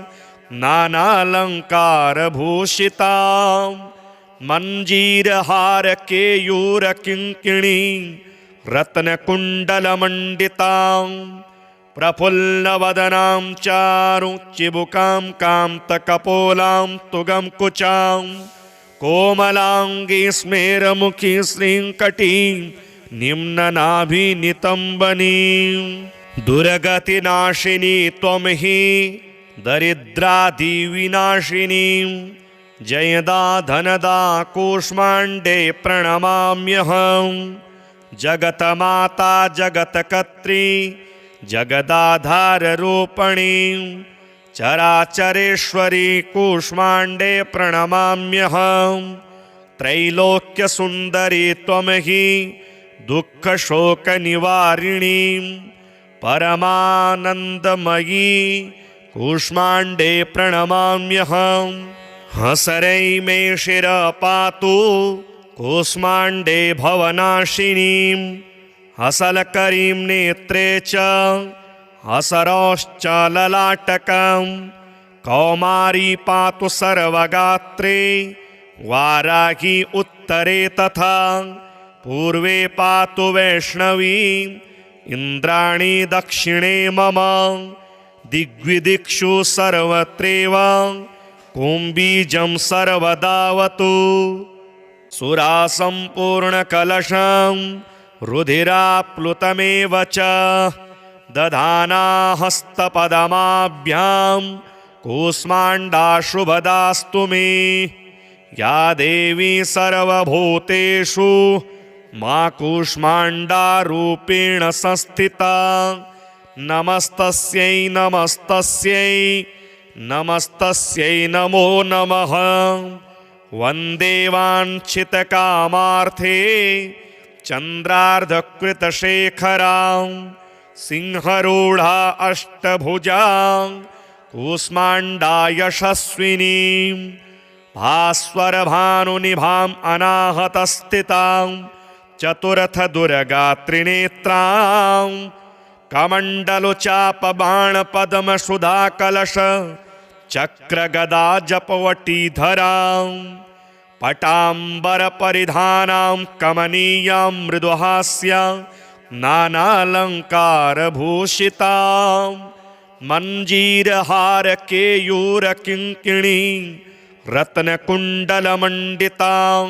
नानालङ्कारभूषितां मञ्जीरहारकेयूरकिङ्किणी रत्नकुण्डलमण्डितां प्रफुल्लवदनां चारुचिबुकां कान्तकपोलां तुगं कुचां कोमलांगी स्मेरमुखी श्रींकटी निम्ननाभिनितंबनी दुर्गतिनाशिनी त्वं हि दरिद्रादिविनाशिनी जयदा धनदा कूष्माण्डे प्रणमाम्यहं जगतमाता जगत्कर्त्री जगदाधाररूपिणी चराचरेश्वरी कूष्माण्डे प्रणमाम्यहं त्रैलोक्यसुन्दरी त्वं हि दुःखशोकनिवारिणी परमानन्दमयी कूष्माण्डे प्रणमाम्यहं हसरै मे शिरपातु कूष्माण्डे भवनाशिनीं हसलकरीं नेत्रे च हसरश्च ललाटकं कौमारी पातु सर्वगात्रे वाराही उत्तरे तथा पूर्वे पातु वैष्णवी इन्द्राणी दक्षिणे मम दिग्विदिक्षु सर्वत्रैव कुम्बीजं सर्वदावतु सुरासम्पूर्णकलशं रुधिराप्लुतमेव च दधाना हस्तपदमाभ्यां कूष्माण्डा शुभदास्तु मे या देवी सर्वभूतेषु मा कूष्माण्डारूपेण संस्थिता नमस्तस्यै नमस्तस्यै नमस्तस्यै नमो नमः वन्दे वाञ्छितकामार्थे चन्द्रार्धकृतशेखरां सिंहरूढा अष्टभुजां कूष्माण्डा यशस्विनीं भास्वरभानुनिभाम् अनाहतस्थितां चतुरथदुर्गात्रिनेत्रां कमण्डलुचापबाणपद्मसुधाकलश चक्रगदाजपवटीधरां पटाम्बरपरिधानां कमनीयां मृदुहास्यां नानालङ्कारभूषितां मञ्जीरहारकेयूरकिङ्किणी रत्नकुण्डलमण्डितां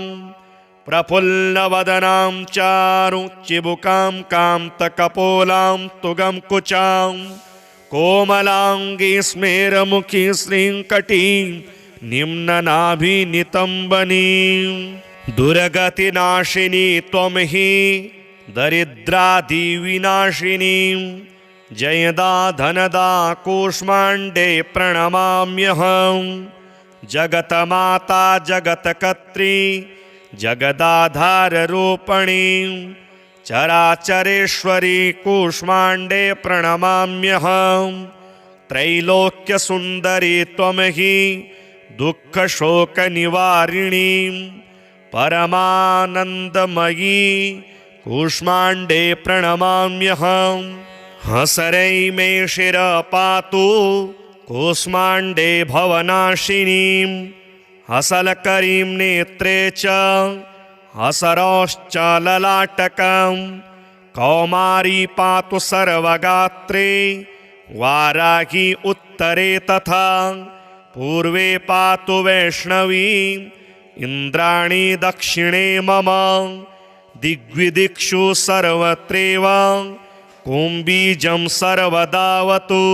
प्रफुल्लवदनां चारुचिबुकां कान्तकपोलां तुगं कुचां कोमलांगी स्मेरमुखी श्रींकटीं निम्ननाभिनितंबनी दुर्गतिनाशिनी त्वं हि दरिद्रादिविनाशिनी जयदा धनदा कूष्माण्डे प्रणमाम्यहं जगतमाता जगत्कर्त्री जगदाधाररूपिणी चराचरेश्वरी कूष्माण्डे प्रणमाम्यहं त्रैलोक्यसुन्दरी त्वं हि दुःखशोकनिवारिणी परमानन्दमयी कूष्माण्डे प्रणमाम्यहं हसरै मे शिरपातु कूष्माण्डे भवनाशिनीं हसलकरीं नेत्रे च हसरश्च ललाटकं कौमारी पातु सर्वगात्रे वाराही उत्तरे तथा पूर्वे पातु वैष्णवी इन्द्राणी दक्षिणे मम दिग्विदिक्षु सर्वत्रैव कुम्बीजं सर्वदावतु।